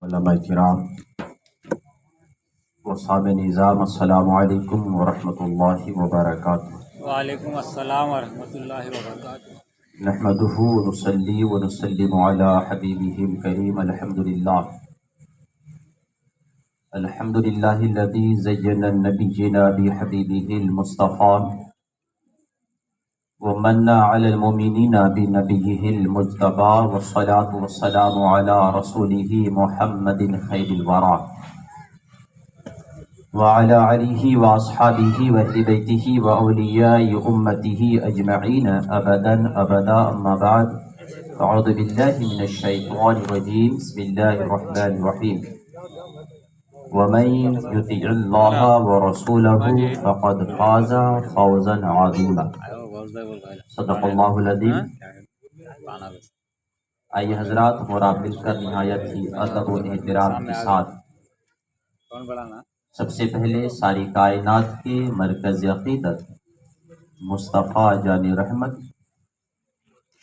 علماء کرام وصحاب نظام، السلام علیکم ورحمۃ اللہ وبرکاتہ۔ وعلیکم السلام ورحمۃ اللہ وبرکاتہ۔ نحمده ونصلي ونسلم على حبيبه الكريم الحمد لله الذي زين نبينا بحبيبه المصطفى ومن على المؤمنين بنبيه المجتبى، والصلاة والسلام على رسوله محمد خير الورى وعلى آله وأصحابه وأهل بيته وأولياء أمته أجمعين أبدا أبدا، أما بعد، أعوذ بالله من الشيطان الرجيم، بسم الله الرحمن الرحيم، ومن يطع الله ورسوله فقد فاز فوزا عظيما، صدق الله العظيم۔ آئیے حضرات، اور آپ مل کر نہایت ہی ادب و احترام کے ساتھ سب سے پہلے ساری کائنات کے مرکز عقیدت مصطفیٰ جان رحمت،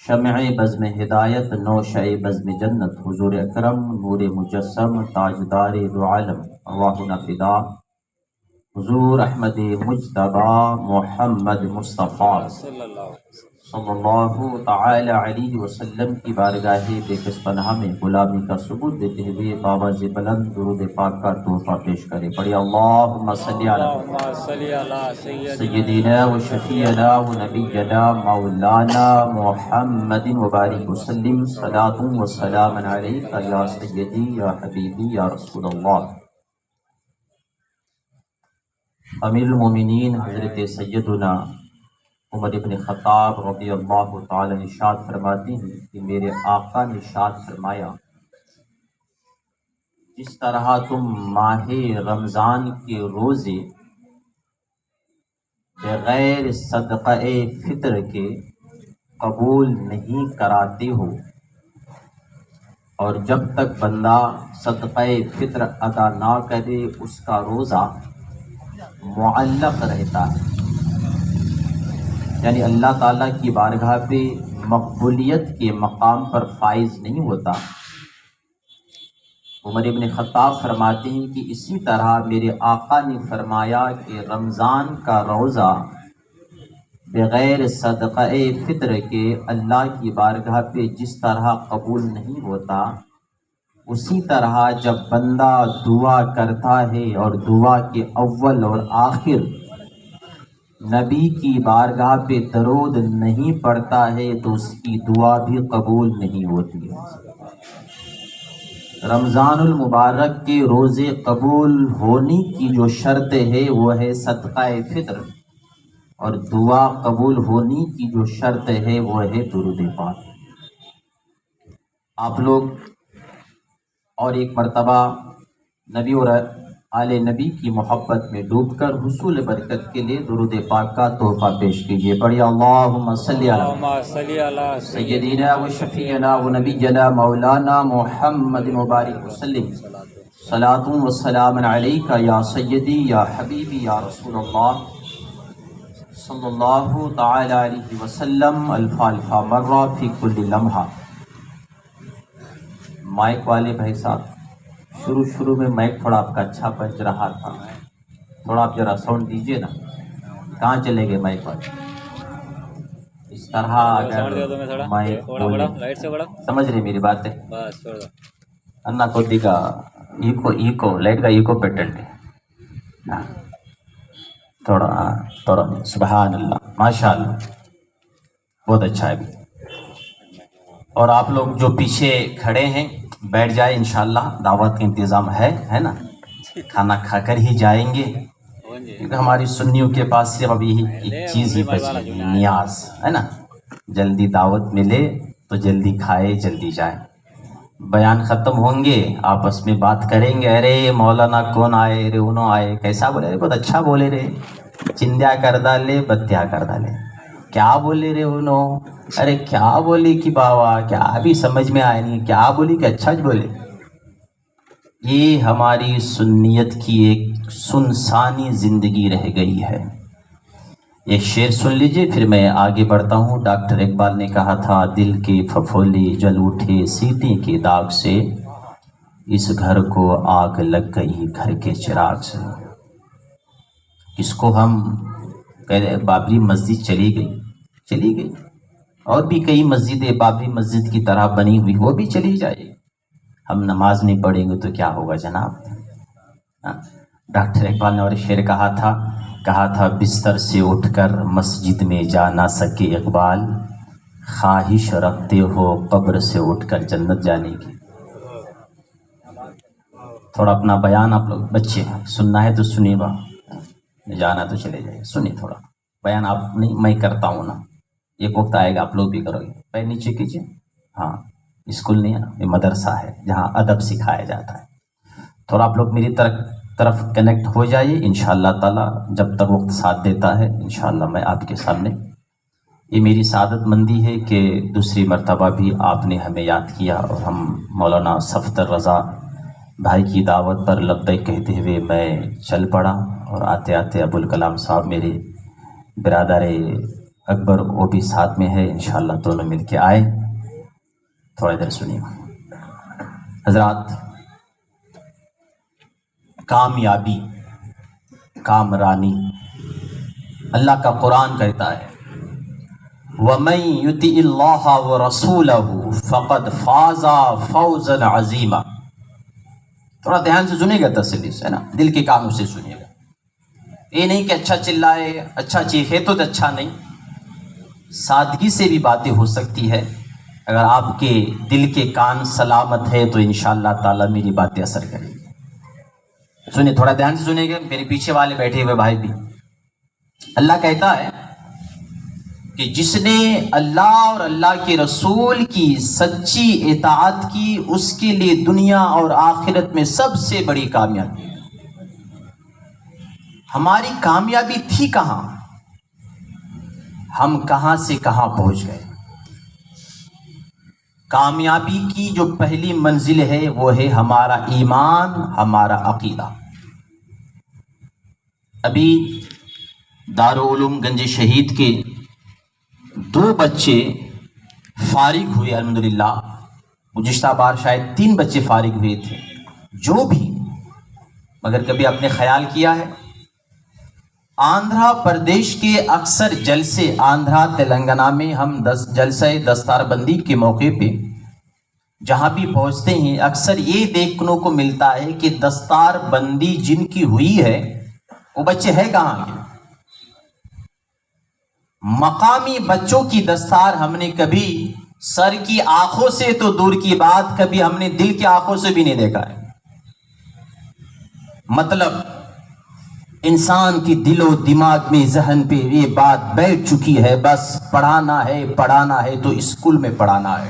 شمع بزم ہدایت، نوشہ بزم جنت، حضور اکرم نور مجسم تاجدار دو عالم، ارواحنا فدا حضور احمد مجتبی محمد مصطفیٰ صلی اللہ تعالی علیہ وسلم کی بارگاہ بے کس پناہ میں غلامی کا ثبوت دیتے ہوئے بآواز بلند درود پاک کا تحفہ پیش کرے۔ پڑھی اللہم صلی علی سیدنا و شفیعنا و نبینا مولانا محمد مبارک وسلم، صلاۃ و سلام علیک یا سیدی یا حبیبی یا رسول اللہ۔ امیر المومنین حضرت سیدنا عمر بن خطاب رضی اللہ تعالی ارشاد فرماتے ہیں کہ میرے آقا نے ارشاد فرمایا، جس طرح تم ماہ رمضان کے روزے بغیر صدقہ فطر کے قبول نہیں کراتے ہو، اور جب تک بندہ صدقہ فطر ادا نہ کرے اس کا روزہ معلق رہتا ہے، یعنی اللہ تعالیٰ کی بارگاہ پہ مقبولیت کے مقام پر فائز نہیں ہوتا۔ عمر ابن خطاب فرماتے ہیں کہ اسی طرح میرے آقا نے فرمایا کہ رمضان کا روزہ بغیر صدقہ فطر کے اللہ کی بارگاہ پہ جس طرح قبول نہیں ہوتا، اسی طرح جب بندہ دعا کرتا ہے اور دعا کے اول اور آخر نبی کی بارگاہ پہ درود نہیں پڑتا ہے تو اس کی دعا بھی قبول نہیں ہوتی ہے۔ رمضان المبارک کے روزے قبول ہونے کی جو شرط ہے وہ ہے صدقہ فطر، اور دعا قبول ہونے کی جو شرط ہے وہ ہے درود پاک۔ آپ لوگ اور ایک مرتبہ نبی اور آل نبی کی محبت میں ڈوب کر حصول برکت کے لیے درود پاک کا تحفہ پیش کیجیے۔ پڑھیے اللہم صلی علی سیدنا و شفیعنا و نبینا مولانا محمد مبارک وسلم، صلاۃ و سلام علیک یا سیدی یا حبیبی یا رسول اللہ صلی اللہ تعالی علیہ وسلم، الف الف مرہ فی کل لمحہ۔ مائک والے بھائی صاحب، شروع میں مائک تھوڑا آپ کا اچھا بج رہا تھا، تھوڑا آپ ذرا ساؤنڈ دیجئے نا۔ کہاں چلے گئے مائک والے؟ اس طرح اگر مائک بولے، سمجھ رہے میری بات ہے؟ انا کو دیکھا ایکو لائٹ کا ایکو پیٹنٹ ہے، تھوڑا سبحان اللہ، ماشاء اللہ، بہت اچھا ہے۔ اور آپ لوگ جو پیچھے کھڑے ہیں بیٹھ جائے، انشاءاللہ دعوت کا انتظام ہے نا، کھانا کھا کر ہی جائیں گے، کیونکہ ہماری سنیوں کے پاس صرف ابھی ایک چیز ہی بچی ہے، نیاز ہے نا، جلدی دعوت ملے تو جلدی کھائے جلدی جائیں۔ بیان ختم ہوں گے، آپس میں بات کریں گے، ارے مولانا کون آئے رے، انہوں آئے، کیسا بولے رے، بہت اچھا بولے رے، چندیا کر ڈالے بتیا کر ڈالے، کیا بولے رے انہوں، ارے کیا بولی کہ باوا، کیا ابھی سمجھ میں آئے نہیں، کیا بولی کہ اچھا بولے۔ یہ ہماری سنیت کی ایک سنسانی زندگی رہ گئی ہے۔ ایک شعر سن لیجئے پھر میں آگے بڑھتا ہوں۔ ڈاکٹر اقبال نے کہا تھا، دل کے پھپھولے جل اٹھے سیٹیں کے داغ سے، اس گھر کو آگ لگ گئی گھر کے چراغ سے. اس کو ہم کہہ بابری مسجد چلی گئی اور بھی کئی مسجدیں بابری مسجد کی طرح بنی ہوئی وہ بھی چلی جائے. ہم نماز نہیں پڑھیں گے تو کیا ہوگا جناب؟ ڈاکٹر اقبال نے اور شعر کہا تھا بستر سے اٹھ کر مسجد میں جا نہ سکے اقبال، خواہش رکھتے ہو قبر سے اٹھ کر جنت جانے کی. تھوڑا اپنا بیان آپ لوگ بچے سننا ہے تو سنیے، با جانا تو چلے جائے. سنیے تھوڑا بیان. آپ نہیں میں کرتا ہوں نا، ایک وقت آئے گا آپ لوگ بھی کرو گے. پیر نیچے کیجیے. ہاں اسکول نہیں ہے، یہ مدرسہ ہے جہاں ادب سکھایا جاتا ہے. تھوڑا آپ لوگ میری طرف کنیکٹ ہو جائیے. انشاءاللہ تعالی جب تک وقت ساتھ دیتا ہے انشاءاللہ میں آپ کے سامنے، یہ میری سعادت مندی ہے کہ دوسری مرتبہ بھی آپ نے ہمیں یاد کیا اور ہم مولانا صفدر رضا بھائی کی دعوت پر لبیک کہتے ہوئے میں چل پڑا. اور آتے آتے ابوالکلام صاحب میرے برادر اکبر وہ بھی ساتھ میں ہے، انشاءاللہ دونوں مل کے آئے. تھوڑا ادھر سنیے حضرات. کامیابی، کامرانی، اللہ کا قرآن کہتا ہے وَمَن يُطِعِ اللَّهَ وَرَسُولَهُ فَقَدْ فَازَ فَوْزًا عَظِيمًا. تھوڑا دھیان سے سنیے گا، تسلی سے نا، دل کے کانوں سے سنیے گا. یہ نہیں کہ اچھا چلائے اچھا چیخے تو اچھا نہیں. سادگی سے بھی باتیں ہو سکتی ہے. اگر آپ کے دل کے کان سلامت ہے تو انشاءاللہ تعالی میری باتیں اثر کریں گی. سنیے تھوڑا دھیان سے سنیے گا، میرے پیچھے والے بیٹھے ہوئے بھائی بھی. اللہ کہتا ہے کہ جس نے اللہ اور اللہ کے رسول کی سچی اطاعت کی اس کے لیے دنیا اور آخرت میں سب سے بڑی کامیابی. ہماری کامیابی تھی کہاں؟ ہم کہاں سے کہاں پہنچ گئے. کامیابی کی جو پہلی منزل ہے وہ ہے ہمارا ایمان، ہمارا عقیدہ. ابھی دارالعلوم گنج شہید کے 2 بچے فارغ ہوئے الحمدللہ. گزشتہ بار شاید 3 بچے فارغ ہوئے تھے. جو بھی مگر کبھی آپ نے خیال کیا ہے آندھرا پردیش کے اکثر جلسے، آندھرا تلنگانہ میں ہم جلسہ دستار بندی کے موقع پہ جہاں بھی پہنچتے ہیں اکثر یہ دیکھنے کو ملتا ہے کہ دستار بندی جن کی ہوئی ہے وہ بچے ہیں کہاں کے؟ مقامی بچوں کی دستار ہم نے کبھی سر کی آنکھوں سے تو دور کی بات کبھی ہم نے دل کی آنکھوں سے بھی نہیں دیکھا ہے. مطلب انسان کی دل و دماغ میں ذہن پہ یہ بات بیٹھ چکی ہے، بس پڑھانا ہے تو اسکول میں پڑھانا ہے.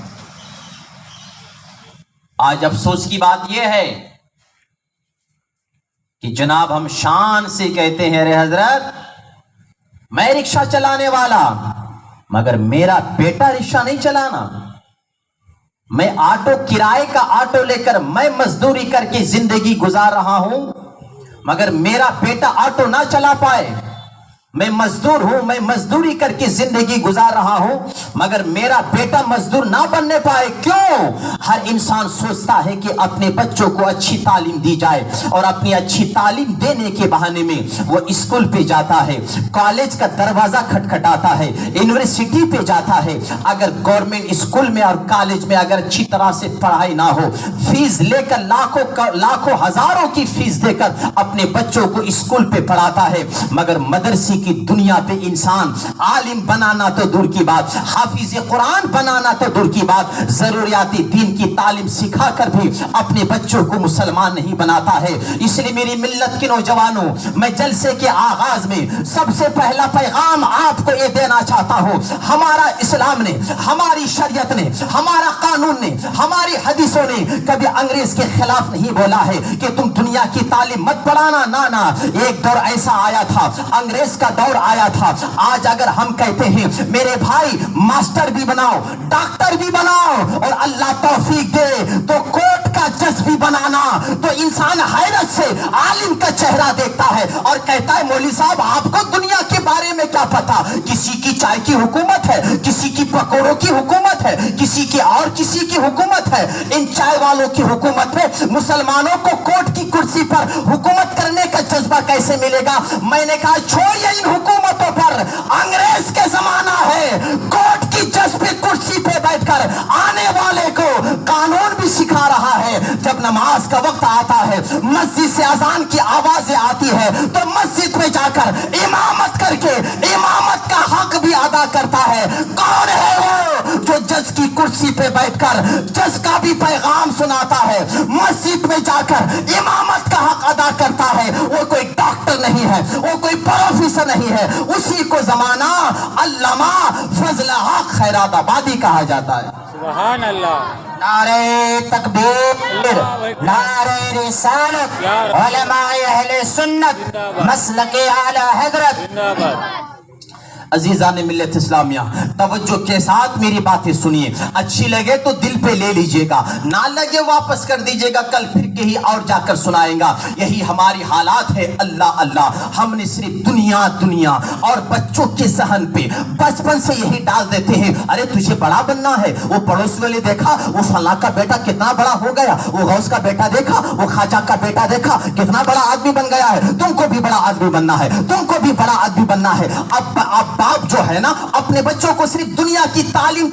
آج افسوس کی بات یہ ہے کہ جناب ہم شان سے کہتے ہیں ارے حضرت میں رکشہ چلانے والا، مگر میرا بیٹا رکشہ نہیں چلانا. میں آٹو کرائے کا آٹو لے کر میں مزدوری کر کے زندگی گزار رہا ہوں، مگر میرا بیٹا آٹو نہ چلا پائے. میں مزدور ہوں، میں مزدوری کر کے زندگی گزار رہا ہوں، مگر میرا بیٹا مزدور نہ بننے پائے. کیوں؟ ہر انسان سوچتا ہے کہ اپنے بچوں کو اچھی تعلیم دی جائے اور اپنی اچھی تعلیم دینے کے بہانے میں وہ اسکول پہ جاتا ہے، کالج کا دروازہ کھٹکھٹاتا ہے، یونیورسٹی پہ جاتا ہے. اگر گورنمنٹ اسکول میں اور کالج میں اگر اچھی طرح سے پڑھائی نہ ہو، فیس لے کر لاکھوں ہزاروں کی فیس دے کر اپنے بچوں کو اسکول پہ پڑھاتا ہے، مگر مدرسے کی دنیا پہ انسان عالم بنانا تو دور کی بات، حافظ قرآن بنانا تو دور کی بات، ضروریات دین کی تعلیم سکھا کر بھی اپنے بچوں کو مسلمان نہیں بناتا ہے. اس لیے میری ملت کے نوجوانوں، میں جلسے کے آغاز میں سب سے پہلا پیغام آپ کو یہ دینا چاہتا ہوں، ہمارا اسلام نے، ہماری شریعت نے، ہمارا قانون نے، ہماری حدیثوں نے کبھی انگریز کے خلاف نہیں بولا ہے کہ تم دنیا کی تعلیم مت پڑھانا. نہ ایک دور ایسا آیا تھا، انگریز کا دور آیا تھا. آج اگر ہم کہتے ہیں میرے بھائی ماسٹر بھی بناؤ، ڈاکٹر بھی بناؤ اور اللہ توفیق دے تو کوٹ کا جج بھی بنانا، تو انسان حیرت سے عالم کا چہرہ دیکھتا ہے اور کہتا ہے مولوی صاحب آپ کو دنیا کے بارے میں کیا پتا؟ کسی کی चाय की हुकूमत है, किसी की पकौड़ों की हुकूमत है, किसी की और किसी की हुकूमत है। इन चाय वालों की हुकूमत में मुसलमानों को कोर्ट की कुर्सी पर हुकूमत करने का जज्बा कैसे मिलेगा? मैंने कहा छोड़िए इन हुकूमतों पर, अंग्रेज के जमाना है। कोर्ट की जज पे कुर्सी पे बैठकर आने वाले को कानून भी सिखा रहा है। जब नमाज का वक्त आता है, मस्जिद से अजान की आवाजें आती है, तो मस्जिद में जाकर इमामत करके इमामत का हक भी अदा करता है। कौन है वो जो जज की कुर्सी पे बैठकर जज का भी पैगाम सुनाता है, मस्जिद में जाकर इमामत का हक अदा करता है? वो कोई डॉक्टर नहीं है, वो कोई प्रोफेसर नहीं है, उसी को जमाना अल्लामा फजल हक खैराबादी कहा जाता है। सुभान अल्लाह। नारे तकबीर, नारे रिसालत, उलमाए अहले सुन्नत, मसलके आला हजरत। जिंदाबाद। अजीज़ान मिल्लत इस्लामिया, तवज्जो के साथ मेरी बातें सुनिए। अच्छी लगे तो दिल पे ले लीजिएगा, ना लगे वापस कर दीजिएगा, कल फिर कहीं और जाकर सुनाएगा। यही हमारी हालात है। अल्लाह अल्लाह, हमने सिर्फ दुनिया दुनिया और बच्चों के जहन पे बचपन से यही डाल देते हैं, अरे तुझे बड़ा बनना है। वो पड़ोस वाले देखा, वो फला का बेटा कितना बड़ा हो गया, वो गौस का बेटा देखा, वो खाजा का बेटा देखा कितना बड़ा आदमी बन गया है, तुमको भी बड़ा आदमी बनना है, तुमको भी बड़ा आदमी बनना है। अब बाप जो है ना, अपने बच्चों को सिर्फ दुनिया की तालीम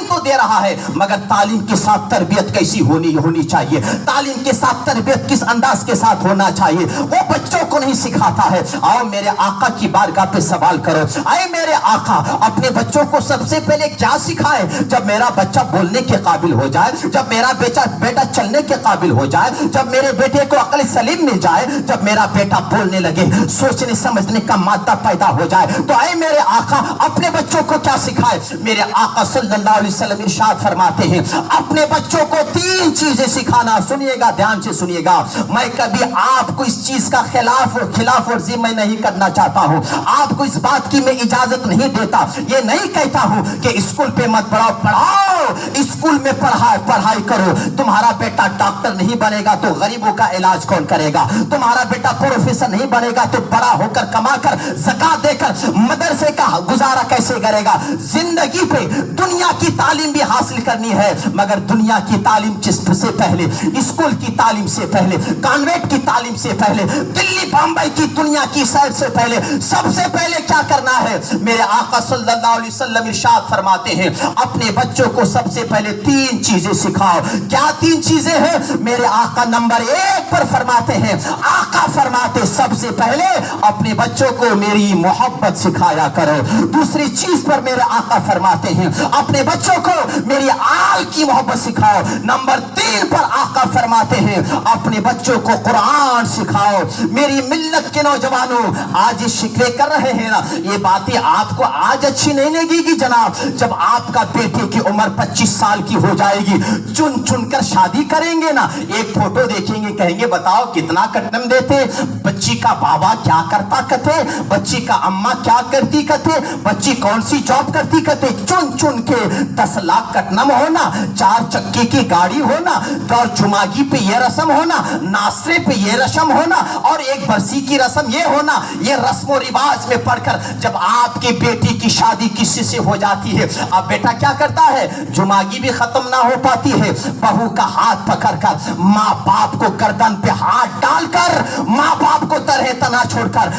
तो दे रहा है, मगर तालीम के साथ तरबियत कैसी होनी चाहिए, तालीम के साथ तरबियत किस अंदाज के साथ होना चाहिए, वो बच्चों को नहीं सिखाता है। आओ मेरे आका की बारगाह पे सवाल करो, आए मेरे आका अपने बच्चों को सबसे पहले क्या सिखाए? जब मेरा बच्चा बोलने के काबिल हो जाए, जब मेरा बेटा चलने के काबिल हो जाए, जब मेरे बेटे को अक्ल सलीम मिल जाए, जब मेरा बेटा बोलने लगे, सोचने समझने का मादा पैदा हो जाए, तो आए मेरे आका अपने बच्चों को क्या सिखाए? मेरे आका सल्लल्लाहु अलैहि वसल्लम इरशाद फरमाते हैं, अपने बच्चों को 3 चीजें सिखाना। सुनिएगा, ध्यान से सुनिएगा, मैं कभी आपको इस चीज का खिलाफ वर्जी मैं नहीं करना चाहता हूं, आपको इस बात की मैं इजाजत नहीं देता। ये नहीं कहता हूं कि स्कूल पे मत पढ़ाओ, स्कूल में पढ़ाई करो। तुम्हारा बेटा डॉक्टर नहीं बनेगा तो गरीबों का इलाज कौन करेगा? तुम्हारा बेटा प्रोफेसर नहीं बनेगा तो बड़ा होकर कमाकर ज़कात देकर मदरसे का गुजारा कैसे करेगा? जिंदगी पे दुनिया की तालीम भी हासिल करनी है, मगर दुनिया की तालीम से पहले, स्कूल की तालीम से पहले, कॉन्वेंट की तालीम से पहले, दिल्ली बम्बई की दुनिया की सैर से पहले, सबसे पहले क्या करना है? मेरे आका सल्लल्लाहु अलैहि वसल्लम इरशाद फरमाते हैं, अपने बच्चों को सबसे पहले 3 चीजें सिखाओ। क्या 3 चीजें हैं? मेरे आका नंबर 1 पर फरमाते हैं, आका फरमाते सबसे पहले अपने बच्चों को मेरी मोहब्बत सिखाया करो। दूसरी चीज पर मेरे आका फरमाते हैं, अपने बच्चों को मेरी आल की मोहब्बत सिखाओ। नंबर 3 पर आका फरमाते हैं, अपने बच्चों को कुरान सिखाओ। मेरी मिल्लत के नौजवानों, आज ये शिकवे कर रहे हैं ना, ये बातें आपको आज अच्छी नहीं लगेगी जनाब। जब आपका बेटे की उम्र 25 साल की हो जाएगी, चुन कर शादी करेंगे ना, एक फोटो देखेंगे, कहेंगे बताओ कितना कट्टम देते, बच्ची का बाबा क्या करता कथे, बच्ची का अम्मा क्या करती कथे, बच्ची कौन सी जॉब करती कथे। चुन के 10 लाख कटनम होना, 4 चक्के की गाड़ी होना, और जुमागी पे ये रस्म होना, नाश्ते पे ये रस्म होना, और एक बरसी की रस्म ये होना। ये रस्म रिवाज में पढ़कर जब आपके बेटी की शादी किसी से हो जाती है, अब बेटा क्या करता है? जुमागी भी खत्म ना हो पाती है, बहू का हाथ पकड़कर माँ बाप को गर्दन पे हाथ डालकर, माँ बाप को तरह तना छोड़कर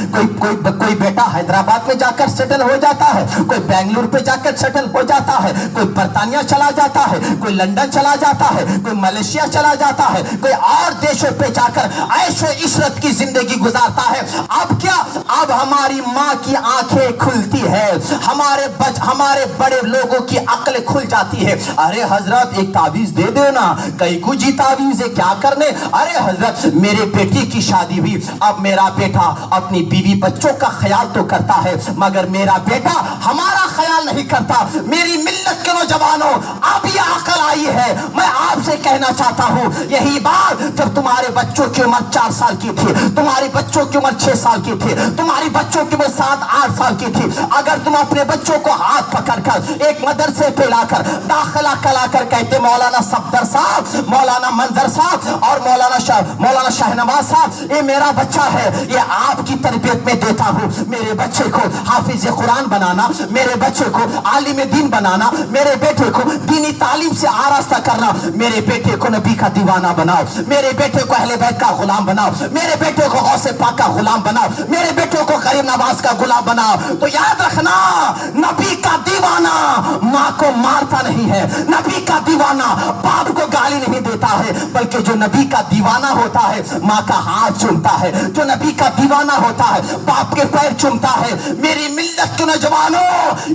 कोई बेटा हैदराबाद में जाकर सेटल हो जाता है, कोई बेंगलुरु पे जाकर सेटल हो जाता है, कोई बर्तानिया चला जाता है, कोई लंदन चला जाता है, कोई मलेशिया चला जाता है, कोई और देशों पे जाकर ऐशो इशरत की जिंदगी गुजारता है। अब क्या? अब हमारी माँ की आंखें खुलती है, हमारे बड़े लोगों की अक्ल खुल जाती है। अरे हजरत एक तावीज दे दो ना, कई कुछ ही तावीज है, क्या करने? अरे हजरत मेरे बेटी की शादी हुई, अब मेरा बेटा अपनी बीवी बच्चों का ख्याल तो करता है, मगर मेरा बेटा हमारा ख्याल नहीं करता। मेरी मिल्लत के नौजवानों, अब ये अकल आई है। मैं आपसे कहना चाहता हूँ, यही बात जब तुम्हारे बच्चों की उम्र 4 साल की थी, तुम्हारे बच्चों की उम्र 6 साल की थी, तुम्हारी बच्चों की उम्र 7-8 साल की थी, अगर तुम अपने बच्चों को हाथ पकड़कर एक मदरसे पे लाकर داخلہ کلا کر کہتے مولانا صفدر صاحب، مولانا منظر صاحب اور مولانا شاہنواز صاحب، یہ میرا بچہ ہے، یہ آپ کی تربیت میں دیتا ہوں، میرے بچے کو حافظ قرآن بنانا، میرے بچے کو عالم دین بنانا، میرے بیٹے کو دینی تعلیم سے آراستہ کرنا، میرے بیٹے کو نبی کا دیوانہ بناؤ، میرے بیٹے کو اہل بیت کا غلام بناؤ، میرے بیٹے کو غوث پاک کا غلام بناؤ، میرے بیٹے کو کریم نواز کا غلام بناؤ۔ تو یاد رکھنا، نبی کا دیوانہ ماں کو مارتا نہیں ہے، نبی کا دیوانہ باپ کو گالی نہیں دیتا ہے، بلکہ جو نبی کا دیوانہ ہوتا ہے ماں کا ہاتھ چومتا ہے، جو نبی کا دیوانہ ہوتا ہے باپ کے پیر چومتا ہے۔ میری ملت کے نوجوانوں،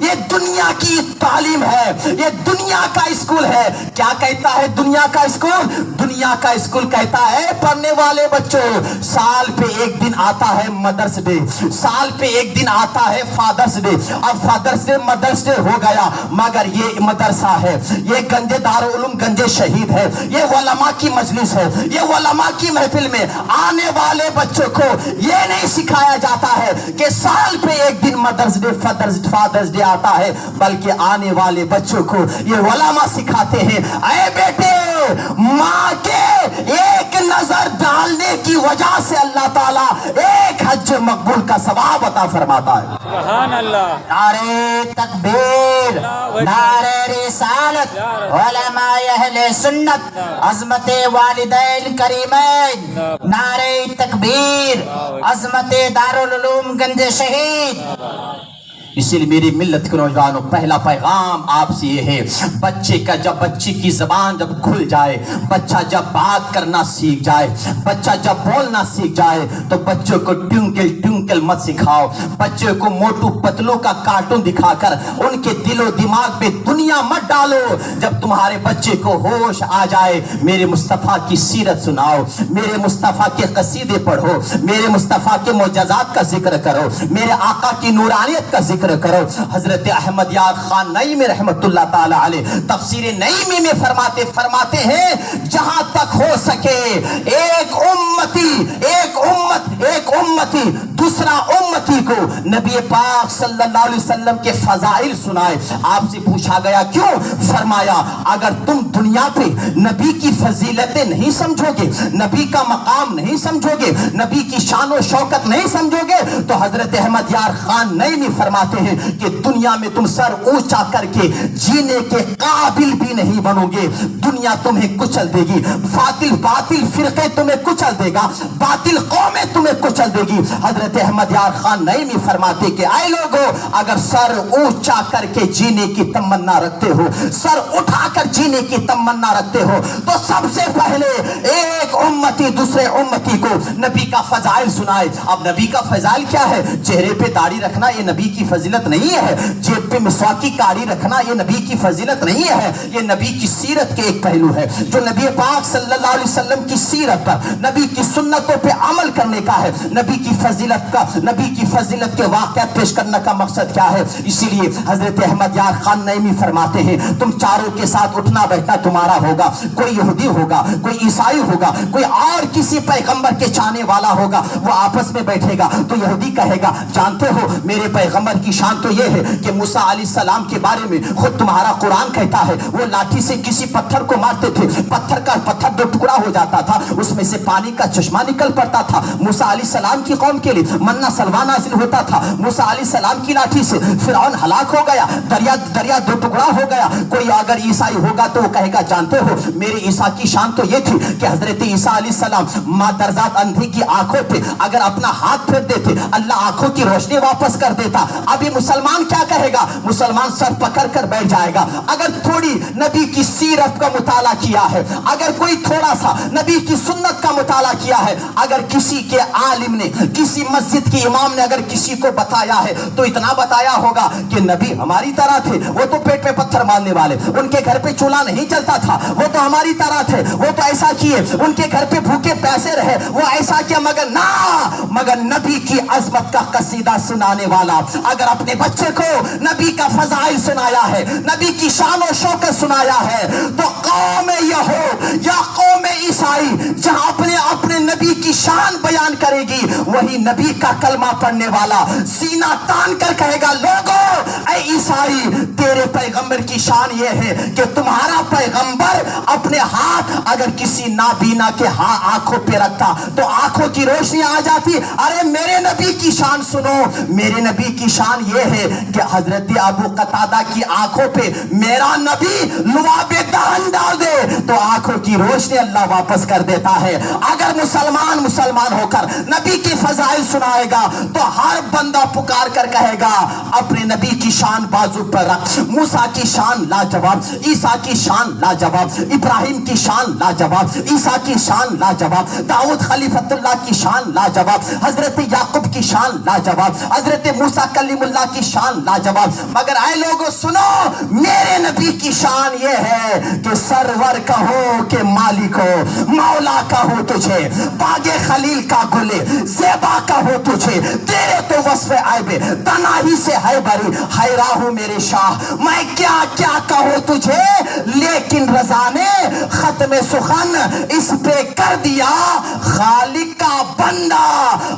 یہ دنیا کی تعلیم ہے، یہ دنیا کا اسکول ہے۔ کیا کہتا ہے دنیا کا اسکول؟ دنیا کا اسکول کہتا ہے پڑھنے والے بچوں، سال پہ ایک دن آتا ہے مدرس ڈے، سال پہ ایک دن آتا ہے فادرس ڈے، اب فادرس ڈے مدرس ڈے ہو گیا، مگر یہ مدرسہ ہے، یہ گنج دارالعلوم گنج شہید ہے، یہ علماء کی مجلس ہے، یہ علماء کی محفل میں آنے والے بچوں کو یہ نہیں سکھایا جاتا ہے کہ سال پہ ایک دن مدرس ڈے فادرس ڈے آتا ہے، بلکہ آنے والے بچوں کو یہ علماء سکھاتے ہیں، اے بیٹے، ماں کے ایک نظر ڈالنے کی وجہ سے اللہ تعالیٰ ایک حج مقبول کا ثواب عطا فرماتا ہے۔ سبحان اللہ، نعرہ تکبیر، نعرہ رسالت، علماء اہل سنت، عظمت والدین کریمین، نعرہ تکبیر، عظمت دارالعلوم گنج شہید۔ اسی لیے میری ملت کے نوجوانوں، پہلا پیغام آپ سے یہ ہے، بچے کا جب بچی کی زبان جب کھل جائے، بچہ جب بات کرنا سیکھ جائے، بچہ جب بولنا سیکھ جائے، تو بچوں کو ٹوینکل ٹوینکل مت سکھاؤ، بچوں کو موٹو پتلوں کا کارٹون دکھا کر ان کے دل و دماغ میں دنیا مت ڈالو۔ جب تمہارے بچے کو ہوش آ جائے، میرے مصطفیٰ کی سیرت سناؤ، میرے مصطفیٰ کے قصیدے پڑھو، میرے مصطفیٰ کے معجزات کا ذکر کرو، میرے آقا کی نورانیت کا ذکر کرو۔ حضرت احمد یار خان نعیمی رحمت اللہ تعالی علیہ تفسیر نعیمی میں فرماتے ہیں، جہاں تک ہو سکے ایک امتی دوسرا امتی کو نبی پاک صلی اللہ علیہ وسلم کے فضائل سنائے۔ آپ سے پوچھا گیا کیوں؟ فرمایا اگر تم دنیا پہ نبی کی فضیلتیں نہیں سمجھو گے، نبی کا مقام نہیں سمجھو گے، نبی کی شان و شوکت نہیں سمجھو گے، تو حضرت احمد یار خان نعیمی فرماتے ہیں کہ دنیا میں تم سر اونچا کر کے جینے کے قابل بھی نہیں بنو گے، دنیا تمہیں کچل دے گی، باطل فرقے تمہیں کچل دے گا، باطل قومیں تمہیں کچل دے گی۔ حضرت احمد یار خان نعیمی فرماتے کہ اے لوگو، اگر سر اونچا کر کے جینے کی تمنا رکھتے ہو، سر اٹھا کر جینے کی تمنا رکھتے ہو، تو سب سے پہلے ایک امتی دوسرے امتی کو نبی کا فضائل سنائے۔ اب نبی کا فضائل کیا ہے؟ چہرے پہ داڑھی رکھنا یہ نبی کی فضیلت نہیں ہے، جیب پہ مسواک کی کاڑی رکھنا یہ نبی کی فضیلت نہیں ہے، یہ نبی کی سیرت کے ایک پہلو ہے، جو نبی پاک صلی اللہ علیہ وسلم کی سیرت پر، نبی کی سنتوں پہ عمل کرنے کا ہے۔ نبی کی فضیلت کے واقعات پیش کرنے کا مقصد کیا ہے؟ اسی لیے حضرت احمد یار خان نعیمی فرماتے ہیں، تم چاروں کے ساتھ اٹھنا بیٹھنا تمہارا ہوگا، کوئی یہودی ہوگا، کوئی عیسائی ہوگا، کوئی اور کسی پیغمبر کے چاہنے والا ہوگا، وہ آپس میں بیٹھے گا تو یہودی کہے گا، جانتے ہو میرے پیغمبر کی شان تو یہ ہے کہ موسیٰ علیہ السلام کے بارے میں خود تمہارا قرآن کہتا ہے، وہ لاٹھی سے کسی پتھر کو مارتے تھے، پتھر دو ٹکڑا ہو جاتا تھا، اس میں سے پانی کا چشمہ نکل پڑتا تھا۔ موسیٰ علیہ السلام کی قوم کے لیے منہ سلوہ نازل ہوتا تھا، موسیٰ علیہ السلام کی لاٹھی سے فرعون ہلاک ہو گیا، دریا دو ٹکڑا ہو گیا۔ کوئی اگر عیسائی ہوگا تو وہ کہے گا، جانتے ہو میرے عیسیٰ کی شان تو یہ تھی کہ حضرت عیسیٰ علیہ السلام مادرزاد اندھی کی آنکھوں پہ اگر اپنا ہاتھ پھیر دیتے اللہ آنکھوں کی روشنی واپس کر دیتا۔ اب یہ مسلمان کیا کہے گا؟ مسلمان سر پکڑ کر بیٹھ جائے گا۔ اگر تھوڑی نبی کی سیرت کا مطالعہ کیا ہے، اگر کوئی تھوڑا سا نبی کی سنت کا مطالعہ کیا ہے، اگر کسی کے عالم نے، کسی مسجد کے امام نے اگر کسی کو بتایا ہے تو اتنا بتایا ہوگا کہ نبی ہماری طرح تھے، وہ تو پیٹ پہ پتھر مارنے والے، ان کے گھر پہ چولہا نہیں چلتا تھا، وہ تو ہماری طرح تھے، وہ تو ایسا کیے، ان کے گھر پہ بھوکے پیسے رہے، وہ ایسا کیا، مگر نبی کی عظمت کا قصیدہ سنانے والا اگر اپنے بچے کو نبی کا فضائل سنایا ہے، نبی کی شان و شوکت سنایا ہے، تو قوم یہود یا قوم عیسائی جہاں اپنے नबी की शान बयान करेगी, वही नबी का कलमा पढ़ने वाला सीना तान कर कहेगा, लोगों ऐ ईसाई, तेरे पैगंबर की शान ये है कि तुम्हारा पैगंबर अपने हाथ अगर किसी नाबीना के आंखों पे रखता तो आंखों की रोशनी आ जाती। अरे मेरे नबी की शान सुनो, मेरे नबी की शान ये है कि हजरत अबू कतादा की आंखों पे मेरा नबी लुआबे दहन डाल दे तो आंखों की रोशनी अल्लाह वापस कर देता है। अगर मुसलमान होकर नबी की फजाइल सुनाएगा तो हर बंदा पुकार कर कहेगा, अपने नबी की शान बाजू पर रख। मूसा की शान लाजवाब, ईसा की शान लाजवाब, इब्राहिम की शान लाजवाब, ईसा की शान लाजवाब, दाऊद खलीफतुल्लाह की शान लाजवाब, हजरत याकूब की शान लाजवाब, हजरत मूसा कलीमुल्लाह की शान लाजवाब। मगर आए लोगों सुनो, मेरे नबी की शान ये है कि सरवर कहो कि मालिक हो, मौला कहो तुझे, बागे खलील का गुले ज़ेबा कहो तुझे, तेरे तो वस्फ़े आइबे तनाही से है बरी, हैरा हूँ मेरे शाह, मैं क्या क्या कहो तुझे, लेकिन रज़ा ने खत्म सुखन इस पे कर दिया, खालिक का बंदा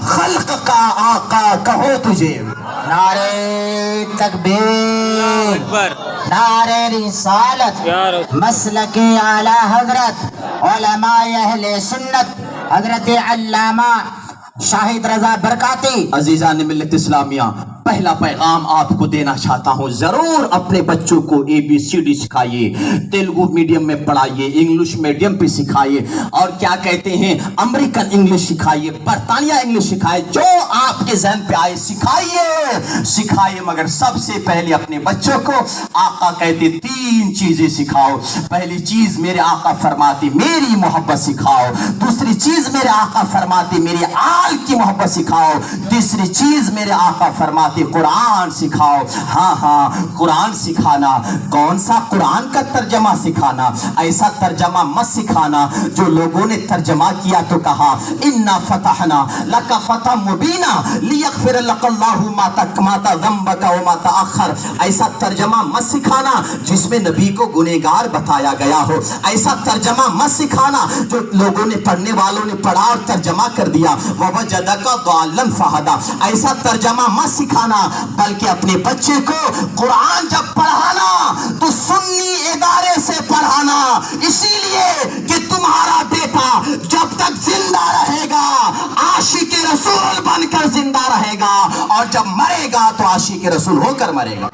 खल्क का आका कहो तुझे। नारे तकबीर, अकबर नारे रिसालत, यार मसलके आला हजरत उलमाए अहले सुन्नत हजरत अल्लामा शाहिद रजा बरकाती। अजीजा ने मिल्लत इस्लामिया, पहला पैगाम आपको देना चाहता हूँ, जरूर अपने बच्चों को ABCD सिखाइए, तेलुगु मीडियम में पढ़ाइए, इंग्लिश मीडियम पे सिखाइए, और क्या कहते हैं अमेरिकन इंग्लिश सिखाइए, बरतानिया इंग्लिश सिखाइए, जो आपके जहन पे आए सिखाइए, मगर सबसे पहले अपने बच्चों को आका कहते 3 चीजें सिखाओ। पहली चीज मेरे आका फरमाते मेरी मोहब्बत सिखाओ, दूसरी चीज मेरे आका फरमाते मेरे आल की मोहब्बत सिखाओ, तीसरी चीज मेरे आका फरमाते कुरान सिखाओ। हाँ, कुरान सिखाना, कौन सा कुरान का तर्जमा सिखाना, ऐसा तर्जमा मत सिखाना जो लोगों ने तर्जमा किया तो कहा इन्ना फतहना लका फतह मुबीना लियगफिर लकल्लाहु मा तक़द्दम व मा तअख़्ख़र। ऐसा तर्जमा मत सिखाना जिसमें नबी को गुनहगार बताया गया हो, ऐसा तर्जमा मत सिखाना जो लोगों ने, पढ़ने वालों ने पढ़ा और तर्जमा कर दिया ववजदका ज़ाल्लन फ़हदा। ऐसा तर्जमा मत सिखाना, बल्कि अपने बच्चे को कुरान जब पढ़ाना तो सुन्नी इदारे से पढ़ाना, इसीलिए कि तुम्हारा बेटा जब तक जिंदा रहेगा आशिक रसूल बनकर जिंदा रहेगा, और जब मरेगा तो आशिक रसूल होकर मरेगा।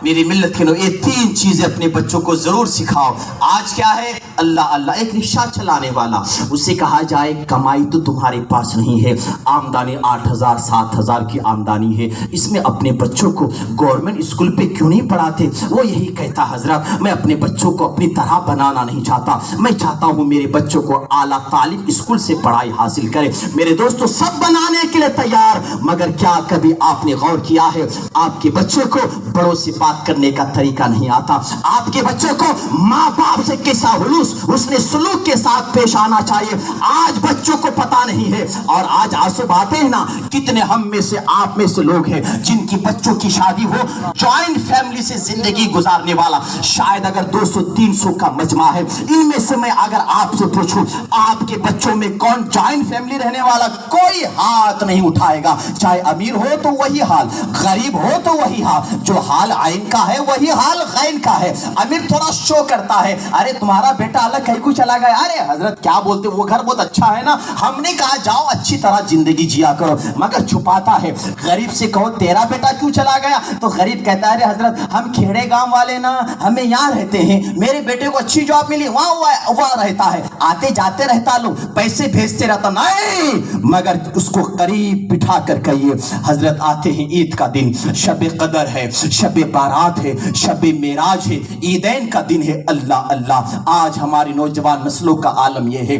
मेरी मिल्लत के लोग, ये 3 चीजें अपने बच्चों को जरूर सिखाओ। आज क्या है, अल्लाह अल्लाह, एक रिक्शा चलाने वाला, उसे कहा जाए कमाई तो तुम्हारे पास नहीं है, आमदनी 8,000 7,000 की आमदनी है, इसमें अपने बच्चों को गवर्नमेंट स्कूल पे क्यों नहीं पढ़ाते? वो यही कहता, हजरत मैं अपने बच्चों को अपनी तरह बनाना नहीं चाहता, मैं चाहता हूँ मेरे बच्चों को आला तालीम स्कूल से पढ़ाई हासिल करे। मेरे दोस्तों, सब बनाने के लिए तैयार, मगर क्या कभी आपने गौर किया है आपके बच्चों को बड़ों से बात करने का तरीका नहीं आता, आपके बच्चों को माँ बाप से कैसा उसने सलूक के साथ पेश आना चाहिए, आज बच्चों को पता नहीं है। और आज आंसू आते हैं ना, कितने हम में से, आप में से लोग हैं जिनकी बच्चों की शादी हो जॉइंट फैमिली से जिंदगी गुजारने वाला, शायद अगर 200-300 का मजमा है, इनमें से मैं अगर आपसे पूछूं आपके बच्चों में कौन जॉइंट फैमिली रहने वाला, कोई हाथ नहीं उठाएगा। चाहे अमीर हो तो वही हाल, गरीब हो तो वही हाल, जो हाल आइन का है वही हाल गैन का है। अमीर थोड़ा शो करता है, अरे तुम्हारा बेटा अलग कहीं को चला गया, अरे हजरत क्या बोलते, वो घर बहुत अच्छा है ना, हमने कहा जाओ अच्छी तरह जिंदगी जिया करो, मगर छुपाता है। गरीब से कहो तेरा बेटा क्यों चला गया, तो गरीब कहता है अरे हजरत हम खेड़े गांव वाले ना, हमें यहाँ रहते हैं, मेरे बेटे को अच्छी जॉब मिली, वहाँ रहता है, आते जाते रहता, लोग पैसे भेजते रहता, नहीं, मगर उसको करीब बिठा कर कहिए हजरत आते हैं ईद का दिन, शब कदर है, शब बारात है, शब मेराज है, ईदैन का दिन है। अल्लाह अल्लाह, आज हमारी नौजवान नस्लों का आलम यह है,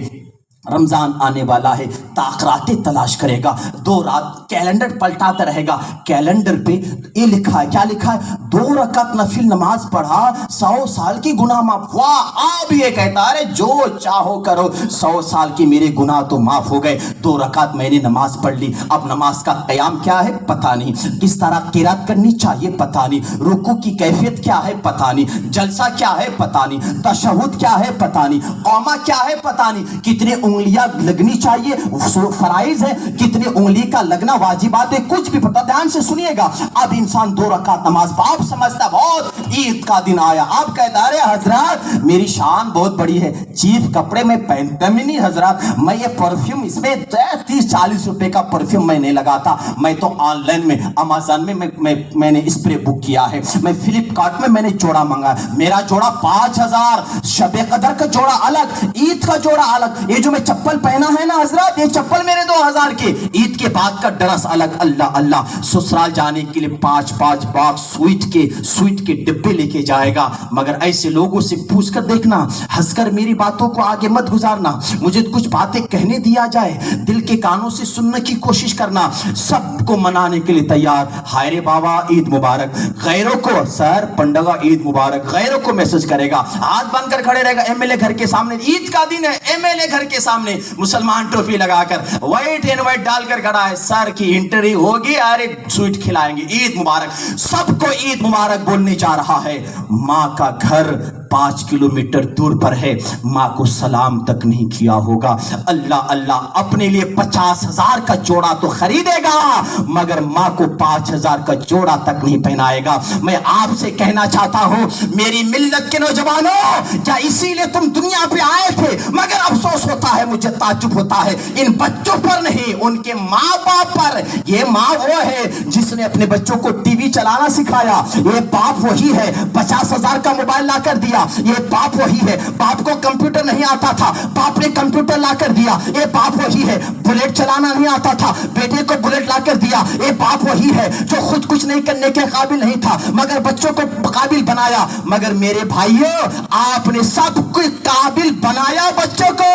रमजान आने वाला है, ताकरातें तलाश करेगा, 2 रात कैलेंडर पलटाता रहेगा, कैलेंडर पे ये लिखा है, क्या लिखा है, 2 रकात नफिल नमाज पढ़ा 100 साल की गुनाह माफ। वाह, अब ये कहता है जो चाहो करो, 100 साल की मेरे गुनाह तो माफ हो गए, 2 रकात मैंने नमाज पढ़ ली। अब नमाज का क़याम क्या है पता नहीं, किस तरह किरात करनी चाहिए पता नहीं, रुकू की कैफियत क्या है पता नहीं, जलसा क्या है पता नहीं, तशहुद क्या है पता नहीं, कौमा क्या है पता नहीं, कितने उंगलियां लगनी चाहिए, फराइज है, कितने उंगली का लगना वाजिबात है, कुछ भी पता। ध्यान से सुनिएगा। अब इंसान 2 रकात नमाज आप समझता बहुत ईद का दिन आया, आप कहता अरे हजरत मेरी शान बहुत बड़ी है, चीफ कपड़े में पहनता भी नहीं हजरत, मैं ये परफ्यूम इसमें 30-40 रुपए का परफ्यूम मैं नहीं लगाता, मैं तो ऑनलाइन में अमेज़न में मैंने स्प्रे बुक किया है, मैं फ्लिपकार्ट में मैंने जोड़ा मंगा, मेरा जोड़ा 5000, शबे कदर का जोड़ा अलग, ईद का जोड़ा अलग, ये जो मैं चप्पल पहना है ना हजरत, ये चप्पल मेरे 2000 के, ईद के बाद का ड्रेस अलग। अल्लाह अल्लाह, ससुराल जाने के लिए 5-5 बॉक्स स्वीट के डिब्बे लेके जाएगा। मगर ऐसे लोगों से पूछ कर देखना, हंसकर मेरी बातों को आगे मत गुजारना, मुझे कुछ बातें कहने दिया जाए, दिल के कानों से सुनने की कोशिश करना, सबको मनाने के लिए तैयार, हाय रे बाबा ईद मुबारक, गैरों को सर पंडगा ईद मुबारक, गैरों को मैसेज करेगा, हाथ बनकर खड़े रहेगा एमएलए घर के सामने, ईद का दिन है, एमएलए घर के सामने मुसलमान टोपी लगाकर व्हाइट एंड व्हाइट डालकर खड़ा है, सर की इंटरव्यू होगी, अरे स्वीट खिलाएंगे, ईद मुबारक, सबको ईद मुबारक बोलने जा रहा है। माँ का घर 5 किलोमीटर दूर पर है, माँ को सलाम तक नहीं किया होगा। अल्लाह अल्लाह, अपने लिए 50,000 का जोड़ा तो खरीदेगा मगर माँ को 5,000 का जोड़ा तक नहीं पहनाएगा। मैं आपसे कहना चाहता हूँ मेरी मिल्लत के नौजवानों, क्या इसीलिए तुम दुनिया पे आए थे? मगर अफसोस होता है, मुझे ताज्जुब होता है इन बच्चों पर नहीं, उनके माँ बाप पर। ये माँ वो है जिसने अपने बच्चों को टीवी चलाना सिखाया, ये बाप वही है 50,000 का मोबाइल ला कर दिया, ये बाप वही है, बाप को कंप्यूटर नहीं आता था, बाप ने कंप्यूटर ला कर दिया, ये बाप वही है, बुलेट चलाना नहीं आता था, बेटे को बुलेट ला कर दिया, ये बाप वही है जो खुद कुछ नहीं करने के काबिल नहीं था मगर बच्चों को काबिल बनाया। मगर मेरे भाइयों, आपने सब कुछ काबिल बनाया बच्चों को,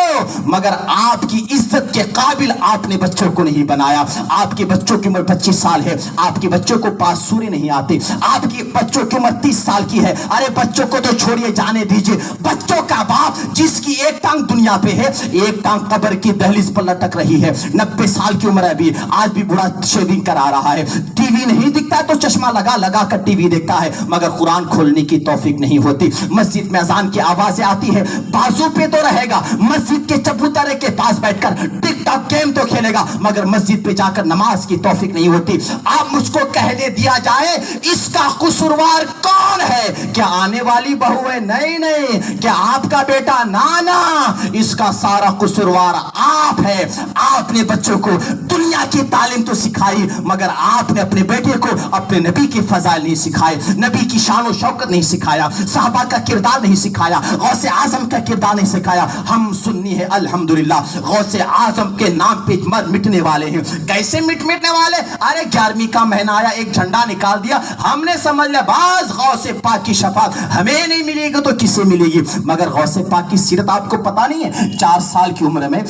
मगर आपकी इज्जत के काबिल आपने बच्चों को नहीं बनाया। आपके बच्चों की उम्र 25 साल है, आपके बच्चों को 5 सूर्य नहीं आते, आपके बच्चों की उम्र 30 साल की है, अरे बच्चों को तो छोड़िए, जाने दीजिए। बच्चों का बाप जिसकी एक टांग दुनिया पे है, एक टांग कब्र की दहलीज पर लटक रही है, 90 साल की उम्र है अभी, आज भी बुरा शेविंग करा रहा है, टीवी नहीं दिखता तो चश्मा लगा लगा कर टीवी देखता है मगर कुरान खोलने की तौफीक नहीं होती। मस्जिद में अजान की आवाजें आती है, बाजू पे तो रहेगा, मस्जिद के चबूतरे के पास बैठकर टिकटॉक गेम तो खेलेगा मगर मस्जिद पे जाकर नमाज की तौफीक नहीं होती। आप मुझको कहने दिया जाए इसका कसूरवार कौन है? क्या आने वाली बहू है? नहीं नहीं। क्या आपका बेटा? ना ना, इसका सारा कसूरवार आप है। आपने बच्चों को दुनिया की तालीम तो सिखाई मगर आपने अपने बेटे को अपने नबी की फजाइल नहीं सिखाए, नबी की शान और शौकत नहीं सिखाया, साहबा का किरदार नहीं सिखाया, गौसे आजम का किरदार नहीं सिखाया। हम सुन्नी है अल्हम्दुलिल्लाह, गौसे आजम के नाम पे मर मिटने वाले हैं। कैसे मिटने वाले? अरे 11वीं का महीना आया, एक झंडा निकाल दिया, हमने समझ लिया बस गौसे पाक की शफात हमें नहीं मिलेगी तो किसे मिलेगी। मगर गौसे पाक की सीरत आपको पता नहीं है। 4 साल की उम्र में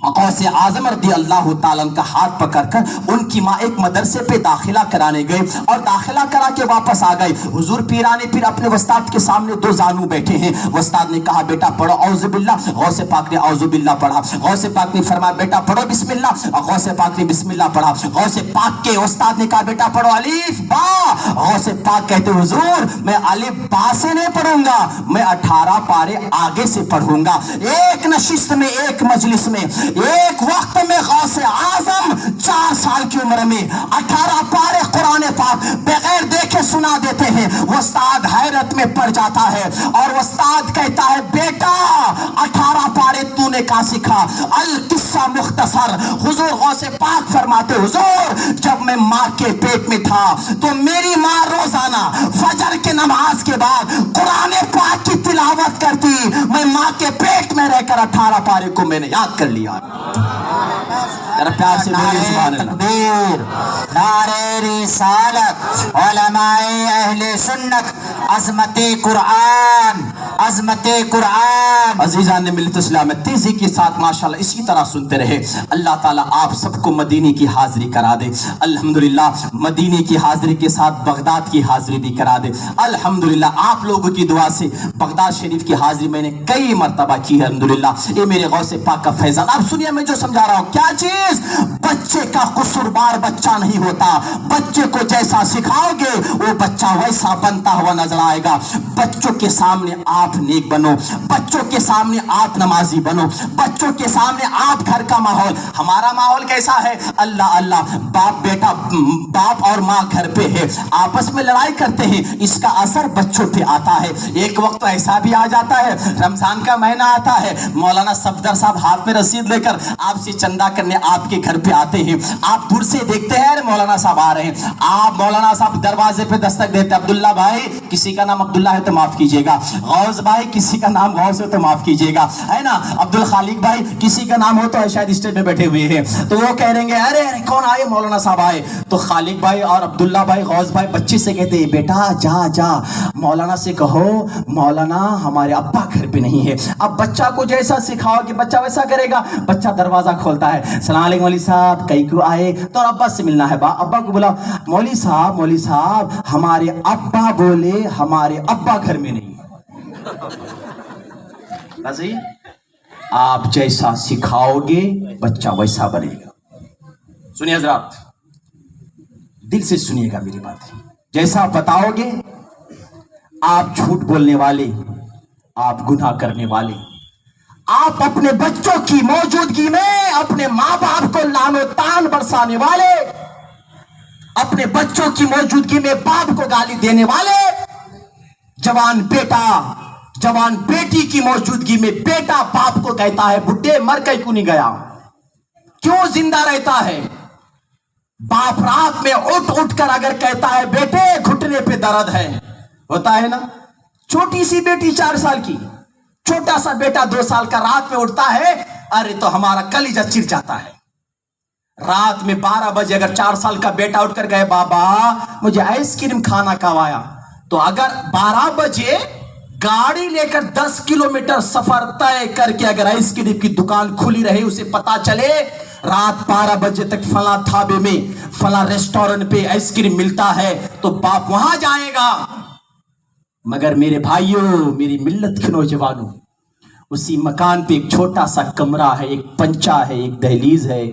गौसे आजम रज़ी अल्लाह ताला का हाथ पकड़कर उनकी माँ एक मदरसे पे दाखिला कराने गए और दाखिला करा के वापस आ गए। हुजूर पीराने फिर अपने वस्ताद के सामने 2 जानू बैठे हैं। वस्ताद ने कहा बेटा पढ़ो औज़ु बिल्लाह, गौसे पाक ने औज़ु बिल्लाह पढ़ा। गौसे पाक ने फरमाया बेटा पढ़ो बिस्मिल्लाह, और गौसे पाक ने बिस्मिल्लाह पढ़ा। गौसे पाक के उस्ताद ने कहा बेटा पढ़ो अलीफ बा। गौसे पाक कहते हुजूर मैं अलीफ बा से नहीं पढ़ूंगा, मैं 18 पारे आगे से पढ़ूंगा। एक नशिस्त में, एक मजलिस में, एक वक्त में गौसे आजम 4 साल की उम्र में 18 पारे कुरान पाक बगैर देखे सुना देते हैं। उस्ताद हैरत में पड़ जाता है और उस्ताद कहता है बेटा 18 पारे तूने कहां सीखा? अल किस्सा मुख्तसर। हुजूर गौसे पाक फरमाते हुजूर जब मैं माँ के पेट में था तो मेरी माँ रोजाना फजर के नमाज के बाद कुरान पाक की तिलावत करती, मैं माँ के पेट में रहकर 18 पारे को मैंने याद कर लिया। प्यार से बोलिए सुभान अल्लाह। तकबीर, नारे रिसालत, उलमाए अहले सुन्नत, अज़मते कुरान, अज़मते कुरान। अज़ीज़ान मिल्लत इस्लाम में तेजी के साथ माशाल्लाह इसी तरह सुनते रहे। अल्लाह ताला आप सबको मदीने की हाजिरी करा दे। अल्हम्दुलिल्लाह मदीने की हाजिरी के साथ बगदाद की हाजिरी भी करा दे। अल्हम्दुलिल्लाह आप लोगों की दुआ से बगदाद शरीफ की हाजिरी मैंने कई मरतबा की है अल्हम्दुलिल्लाह। ये मेरे गौसे पाक का फैज़ान। अब सुनिए मैं जो समझा रहा हूँ, क्या चीज? बच्चे का कसूरवार बच्चा नहीं होता। बच्चे को जैसा सिखाओगे वो बच्चा वैसा बनता हुआ नजर आएगा। बच्चों के सामने आप आप नेक बनो, बच्चों के सामने आप नमाजी बनो, बच्चों के सामने आप घर का माहौल। हमारा माहौल कैसा है? अल्लाह अल्लाह, बाप बेटा, बाप और माँ घर पे है, आपस में लड़ाई करते हैं, इसका असर बच्चों पे आता है। एक वक्त तो ऐसा भी आ जाता है, रमजान का महीना आता है, मौलाना सफदर साहब हाथ में रसीद लेकर आपसे चंदा करने आपके घर पे आते हैं। आप दूर से देखते हैं अरे मौलाना साहब आ रहे हैं, आप मौलाना साहब दरवाजे पे दस्तक देते, अब्दुल्ला भाई, किसी का नाम अब्दुल्ला है तो माफ कीजिएगा, गौस भाई किसी का नाम गौस है तो माफ कीजिएगा, है ना, अब्दुल खालिक भाई किसी का नाम हो तो शायद स्टेज पे बैठे हुए हैं, तो वो कह रहे हैं अरे कौन आए? मौलाना साहब आए। तो खालिक भाई और अब्दुल्ला भाई, गौस भाई बच्चे से कहते हैं बेटा जा जा मौलाना से कहो मौलाना हमारे अब्बा घर पे नहीं है। अब बच्चा को जैसा सिखाओ कि बच्चा वैसा करेगा। बच्चा दरवाजा खोलता है, सलाम अलैकुम मौलवी साहब, कई क्यों आए? तो अब्बा से मिलना है। अब्बा को बोला मौलवी साहब हमारे अब्बा बोले हमारे अब्बा घर में नहीं। सही, आप जैसा सिखाओगे बच्चा वैसा बनेगा। सुनिए हजरात, दिल से सुनिएगा मेरी बात। जैसा बताओगे, आप झूठ बोलने वाले, आप गुनाह करने वाले, आप अपने बच्चों की मौजूदगी में अपने माँ बाप को लानो तान बरसाने वाले, अपने बच्चों की मौजूदगी में बाप को गाली देने वाले, जवान बेटा जवान बेटी की मौजूदगी में बेटा बाप को कहता है बुड्ढे मर के क्यों नहीं गया, क्यों जिंदा रहता है? बाप रात में उठ उठ कर अगर कहता है बेटे घुटने पे दर्द है, होता है ना। छोटी सी बेटी 4 साल की, छोटा सा बेटा 2 साल का रात में उठता है, अरे तो हमारा कलेजा चिर जाता है। रात में 12 बजे अगर 4 साल का बेटा उठकर कहे बाबा मुझे आइसक्रीम खाना कब आया, तो अगर 12 बजे गाड़ी लेकर 10 किलोमीटर सफर तय करके अगर आइसक्रीम की दुकान खुली रहे, उसे पता चले रात 12 बजे तक फला ढाबे में फला रेस्टोरेंट पे आइसक्रीम मिलता है, तो बाप वहां जाएगा। मगर मेरे भाइयों, मेरी मिल्लत के नौजवानों, उसी मकान पे एक छोटा सा कमरा है, एक पंचा है, एक दहलीज है,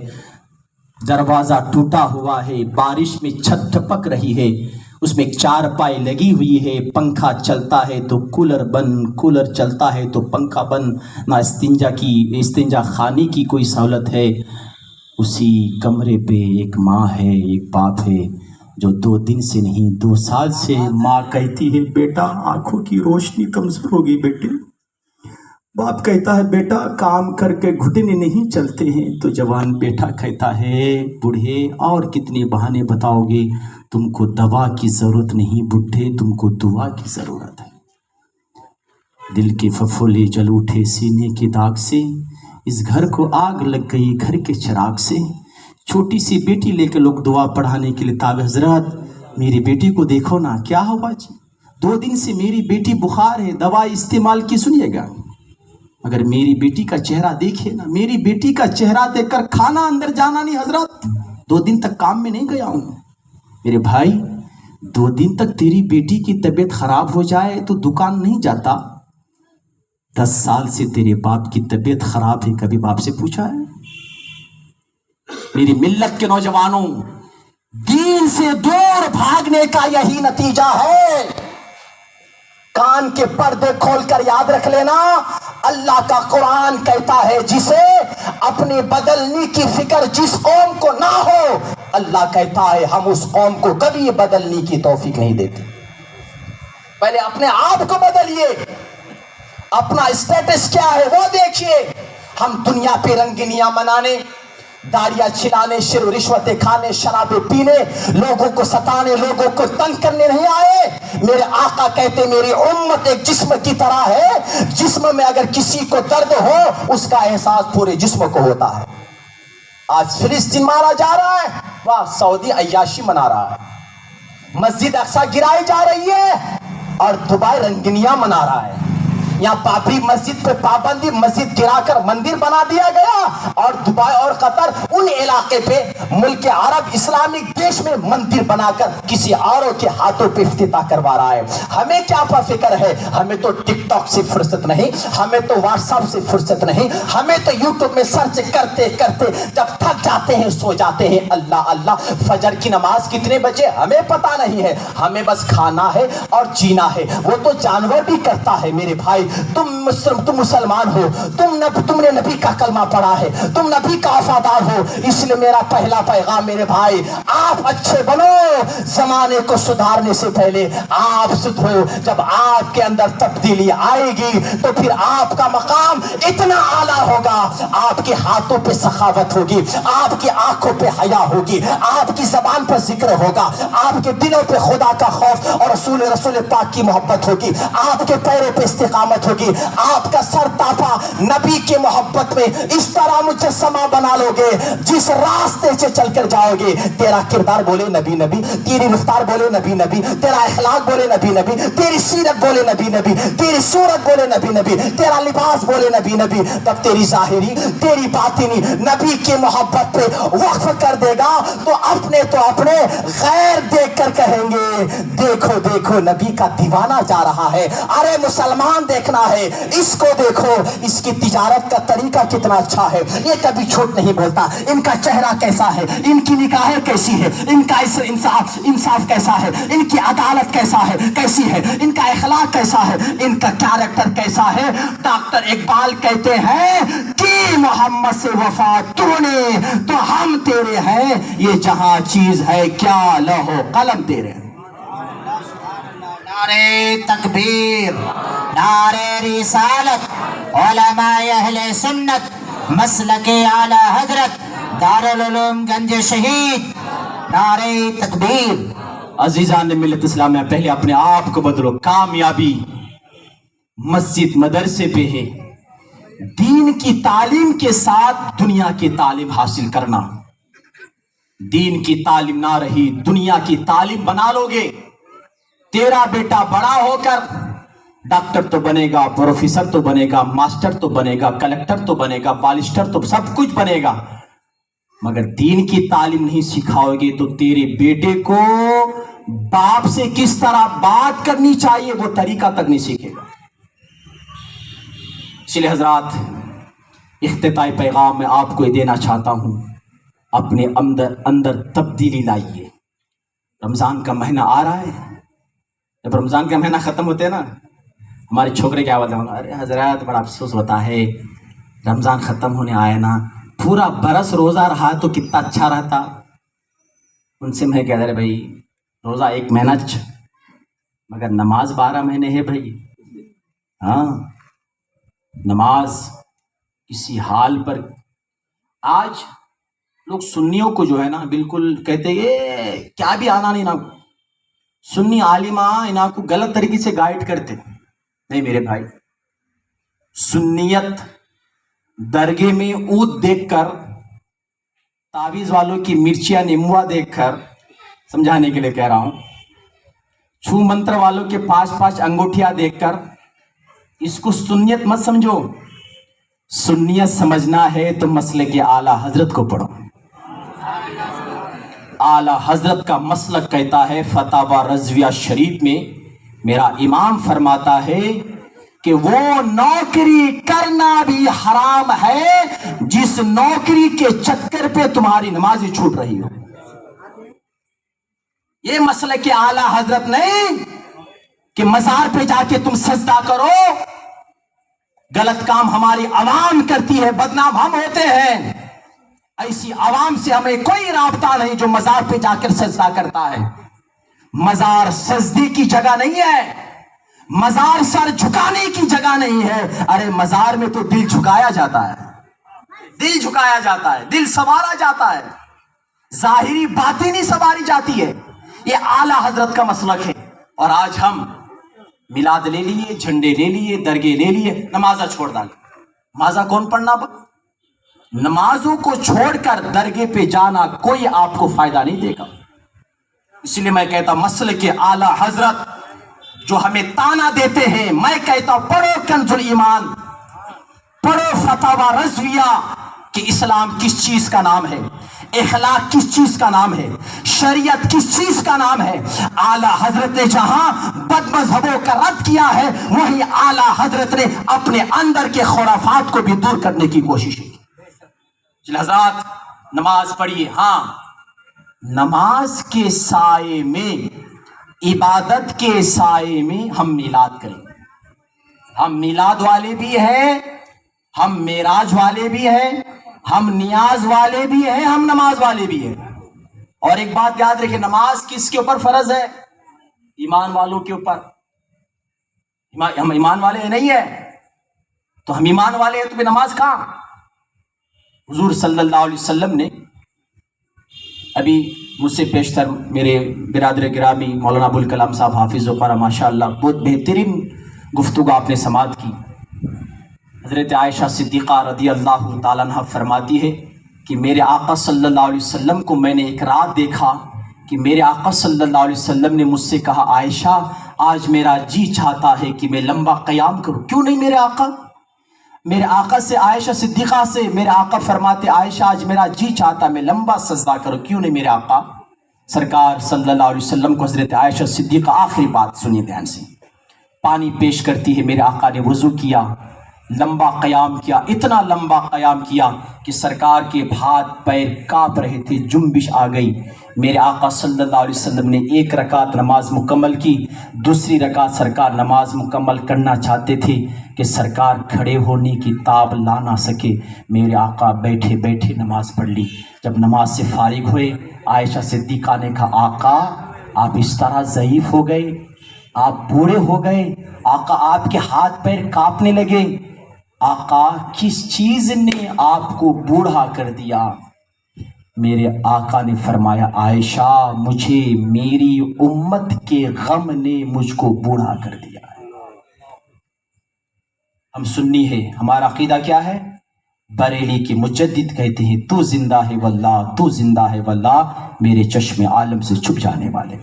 दरवाजा टूटा हुआ है, बारिश में छत टपक रही है, उसमें एक चारपाई लगी हुई है, पंखा चलता है तो कूलर बंद, कूलर चलता है तो पंखा बंद, ना इस्तिंजा खाने की कोई सहूलत है। उसी कमरे पे एक माँ है, एक बाप है, जो 2 दिन से नहीं 2 साल से माँ कहती है बेटा आंखों की रोशनी कमजोर हो गई बेटे। बाप कहता है बेटा काम करके घुटने नहीं चलते हैं, तो जवान बेटा कहता है बूढ़े और कितने बहाने बताओगे, तुमको दवा की जरूरत नहीं बूढ़े, तुमको दुआ की जरूरत है। दिल के फफोले जल उठे सीने की दाग से, इस घर को आग लग गई घर के चिराग से। छोटी सी बेटी लेकर लोग दुआ पढ़ाने के लिए तावे, हजरत मेरी बेटी को देखो ना क्या हुआ जी, 2 दिन से मेरी बेटी बुखार है, दवा इस्तेमाल की। सुनिएगा, अगर मेरी बेटी का चेहरा देखिए ना, मेरी बेटी का चेहरा देखकर खाना अंदर जाना नहीं हजरत, 2 दिन तक काम में नहीं गया हूं। मेरे भाई 2 दिन तक तेरी बेटी की तबीयत खराब हो जाए तो दुकान नहीं जाता। 10 साल से तेरे बाप की तबीयत खराब है, कभी बाप से पूछा है? मेरी मिल्लत के नौजवानों, दीन से दूर भागने का यही नतीजा है। कान के पर्दे खोलकर याद रख लेना, अल्लाह का कुरान कहता है जिसे अपने बदलने की फिक्र जिस कौम को ना हो, अल्लाह कहता है हम उस कौम को कभी बदलने की तौफीक नहीं देते। पहले अपने आप को बदलिए, अपना स्टेटस क्या है वो देखिए। हम दुनिया पे रंगीनियां मनाने, दाढ़ियां छिलाने, शिर रिश्वतें खाने, शराबें पीने, लोगों को सताने, लोगों को तंग करने नहीं आए। मेरे आका कहते मेरी उम्मत एक जिस्म की तरह है, जिस्म में अगर किसी को दर्द हो उसका एहसास पूरे जिस्म को होता है। आज फिलिस्तीन मारा जा रहा है, वह सऊदी अय्याशी मना रहा है, मस्जिद अक्सा गिराई जा रही है और दुबई रंगीनियां मना रहा है। यहाँ बाबरी मस्जिद पे पाबंदी, मस्जिद गिराकर मंदिर बना दिया गया, और दुबई और कतर उन इलाके पे मुल्क अरब इस्लामिक देश में मंदिर बनाकर किसी औरों के हाथों पे इफ्तिताह करवा रहा है। हमें क्या फिक्र है? हमें तो टिकटॉक से फुर्सत नहीं, हमें तो व्हाट्सएप से फुर्सत नहीं, हमें तो यूट्यूब में सर्च करते करते जब थक जाते हैं सो जाते हैं। अल्लाह अल्लाह, फजर की नमाज कितने बजे हमें पता नहीं है, हमें बस खाना है और जीना है। वो तो जानवर भी करता है मेरे भाई, तुम मुसलमान हो, तुमने नबी का कलमा पढ़ा है, तुम नबी का वफादार हो, इसलिए मेरा पहला पैगाम मेरे भाई, आप अच्छे बनो। जमाने को सुधारने से पहले आप सुधरो। जब आपके अंदर तब्दीली आएगी तो फिर आपका मकाम इतना आला होगा, आपके हाथों पे सखावत होगी, आपकी आंखों पे हया होगी, आपकी जबान पर जिक्र होगा, आपके दिलों पे खुदा का खौफ और रसूल पाक की मोहब्बत होगी, आपके पैरों पे इस्तिकामत होगी, आपका सर तापा नबी के मोहब्बत में इस तरह मुजस्समा बना लोगे, जिस रास्ते से चलकर जाओगे तेरा किरदार बोले नबी नबी, तेरी रफ्तार बोले नबी नबी, तेरा इखलाक बोले नबी नबी, तेरी सीरत बोले नबी नबी, तेरी सूरत बोले नबी नबी, तेरा लिबास बोले नबी नबी, तब तेरी जाहिरी तेरी बातिनी नबी की मोहब्बत पे वक्फ कर देगा तो अपने गैर देख कर कहेंगे देखो देखो नबी का दीवाना जा रहा है, अरे मुसलमान देखना है, इसको देखो, इसकी तिजारत का तरीका कितना अच्छा है, ये कभी झूठ नहीं बोलता, इनका चेहरा कैसा है, इनकी निगाहें कैसी है, इनका इंसाफ कैसा है, इनकी अदालत कैसी है, इनका इखलाक कैसा है, इनका कैरेक्टर कैसा है। डॉक्टर इकबाल कहते हैं कि मोहम्मद से वफा तूने तो हम तेरे हैं, ये जहां चीज है क्या लौहो कलम तेरे। नारे तकबीर, नारे रिसालत, उलमाए अहले सुन्नत, मसलके आला हजरत, दारुल उलूम गंज शहीद, नारे तकबीर। अजीजान मिल्लत इस्लाम में पहले अपने आप को बदलो। कामयाबी मस्जिद मदरसे पे है, दीन की तालीम के साथ दुनिया की तालीम हासिल करना। दीन की तालीम ना रही, दुनिया की तालीम बना लोगे, तेरा बेटा बड़ा होकर डॉक्टर तो बनेगा, प्रोफेसर तो बनेगा, मास्टर तो बनेगा, कलेक्टर तो बनेगा, बालिस्टर तो सब कुछ बनेगा, मगर दीन की तालीम नहीं सिखाओगे तो तेरे बेटे को बाप से किस तरह बात करनी चाहिए वो तरीका तक नहीं सीखेगा। इसलिए हजरात, इख्तिताई पैगाम में आपको ये देना चाहता हूं, अपने अंदर तब्दीली लाइए। रमजान का महीना आ रहा है, जब रमजान का महीना खत्म होते हैं ना, हमारे छोकरे क्या बोलते हैं, अरे हजरत बड़ा अफसोस होता है, रमजान खत्म होने आया ना, पूरा बरस रोजा रहा तो कितना अच्छा रहता। उनसे मैं कह रहा भाई, रोजा एक महीना मगर नमाज 12 महीने है भाई। हाँ, नमाज किसी हाल पर। आज लोग सुन्नियों को जो है ना बिल्कुल कहते ये क्या भी आना नहीं ना, सुन्नी आलिमा इना को गलत तरीके से गाइड करते। नहीं मेरे भाई, सुन्नियत दरगे में ऊद देखकर, तावीज वालों की मिर्चियां नींबुआ देखकर, समझाने के लिए कह रहा हूं, छू मंत्र वालों के 5-5 अंगूठियां देखकर इसको सुन्नियत मत समझो। सुन्नियत समझना है तो मसले के आला हजरत को पढ़ो। आला हजरत का मसलक कहता है, फतावा रज़विया शरीफ में मेरा इमाम फरमाता है कि वो नौकरी करना भी हराम है जिस नौकरी के चक्कर पे तुम्हारी नमाज़ें छूट रही हो। ये मसले के आला हजरत नहीं कि मजार पे जाके तुम सजदा करो। गलत काम हमारी आवाम करती है, बदनाम हम होते हैं। ऐसी आवाम से हमें कोई राबता नहीं जो मजार पे जाकर सजदा करता है। मजार सजदे की जगह नहीं है, मजार सर झुकाने की जगह नहीं है। अरे मजार में तो दिल झुकाया जाता है, दिल झुकाया जाता है, दिल संवारा जाता है, जाहिरी बातिनी संवारी जाती है। ये आला हजरत का मसलक है। और आज हम मिलाद ले लिए, झंडे ले लिए, दरगे ले लिए, नमाजा छोड़ डाले। नमाजा कौन पढ़ना? नमाजों को छोड़कर दरगे पे जाना कोई आपको फायदा नहीं देगा। इसलिए मैं कहता मसले के आला हजरत जो हमें ताना देते हैं, मैं कहता पढ़ो कंजुल ईमान, पढ़ो फतावा रज़विया कि इस्लाम किस चीज का नाम है, इखलाक किस चीज का नाम है, शरीयत किस चीज का नाम है। आला हजरत ने जहां बदमज़हबों का रद्द किया है, वहीं आला हजरत ने अपने अंदर के खुराफात को भी दूर करने की कोशिश की। हज़रात, नमाज पढ़िए। हाँ, नमाज के साए में, इबादत के साए में हम मिलाद करें। ہم میلاد والے بھی ہیں، ہم معراج والے بھی ہیں، ہم نیاز والے بھی ہیں، ہم نماز والے بھی ہیں۔ اور ایک بات یاد رکھیں، نماز کس کے اوپر فرض ہے؟ ایمان والوں کے اوپر۔ ہم ایمان والے ہیں نہیں ہے تو ہم ایمان والے ہیں تو پھر نماز کہاں؟ حضور صلی اللہ علیہ وسلم نے ابھی مجھ سے پیشتر میرے برادر گرامی مولانا ابوالکلام صاحب حافظ و قرا ماشاء اللہ بہت بہترین گفتگو آپ نے سماعت کی۔ حضرت عائشہ صدیقہ رضی اللہ تعالیٰ عنہ فرماتی ہے کہ میرے آقا صلی اللہ علیہ وسلم کو میں نے ایک رات دیکھا کہ میرے آقا صلی اللہ علیہ وسلم نے مجھ سے کہا، عائشہ آج میرا جی چاہتا ہے کہ میں لمبا قیام کروں۔ کیوں نہیں میرے آقا؟ میرے آقا سے عائشہ صدیقہ سے میرے آقا فرماتے، عائشہ آج میرا جی چاہتا میں لمبا سجدہ کروں، کیوں نہیں میرے آقا؟ سرکار صلی اللہ علیہ وسلم کو حضرت عائشہ صدیقہ آخری بات سنیے دھیان سے، پانی پیش کرتی ہے، میرے آقا نے وضو کیا، لمبا قیام کیا، اتنا لمبا قیام کیا کہ سرکار کے ہاتھ پیر کانپ رہے تھے، جنبش آ گئی۔ میرے آقا صلی اللہ علیہ وسلم نے ایک رکعت نماز مکمل کی، دوسری رکعت سرکار نماز مکمل کرنا چاہتے تھے کہ سرکار کھڑے ہونے کی تاب لا نہ سکے، میرے آقا بیٹھے بیٹھے نماز پڑھ لی۔ جب نماز سے فارغ ہوئے، عائشہ صدیقہ نے کہا، آقا آپ اس طرح ضعیف ہو گئے، آپ بوڑھے ہو گئے، آقا آپ کے ہاتھ پیر کانپنے لگے، آقا کس چیز نے آپ کو بوڑھا کر دیا؟ میرے آقا نے فرمایا، عائشہ مجھے میری امت کے غم نے مجھ کو بوڑھا کر دیا ہے۔ ہم سنی ہے، ہمارا عقیدہ کیا ہے؟ بریلی کے مجدد کہتے ہیں، تو زندہ ہے واللہ، تو زندہ ہے واللہ، میرے چشم عالم سے چھپ جانے والے۔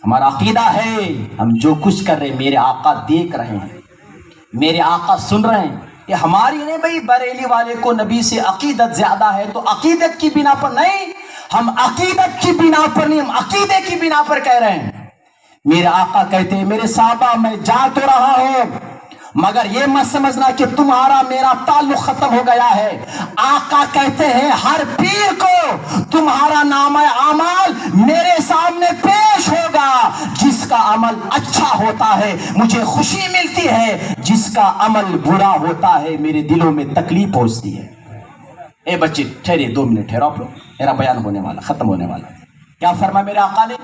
ہمارا عقیدہ ہے، ہم جو کچھ کر رہے ہیں میرے آقا دیکھ رہے ہیں، میرے آقا سن رہے ہیں۔ یہ ہماری نہیں بھائی، بریلی والے کو نبی سے عقیدت زیادہ ہے تو عقیدت کی بنا پر نہیں، ہم عقیدت کی بنا پر نہیں، ہم عقیدے کی بنا پر کہہ رہے ہیں۔ میرے آقا کہتے ہیں، میرے صحابہ میں جا تو رہا ہوں مگر یہ مت سمجھنا کہ تمہارا میرا تعلق ختم ہو گیا ہے۔ آقا کہتے ہیں، ہر پیر کو تمہارا نامہ اعمال میرے سامنے پیش ہوگا، جس کا عمل اچھا ہوتا ہے مجھے خوشی ملتی ہے، جس کا عمل برا ہوتا ہے میرے دلوں میں تکلیف پہنچتی ہے۔ اے بچے ٹھہرے 2 منٹ ٹھہرو، آپ لوگ، میرا بیان ہونے والا، ختم ہونے والا۔ کیا فرمایا میرے آقا نے؟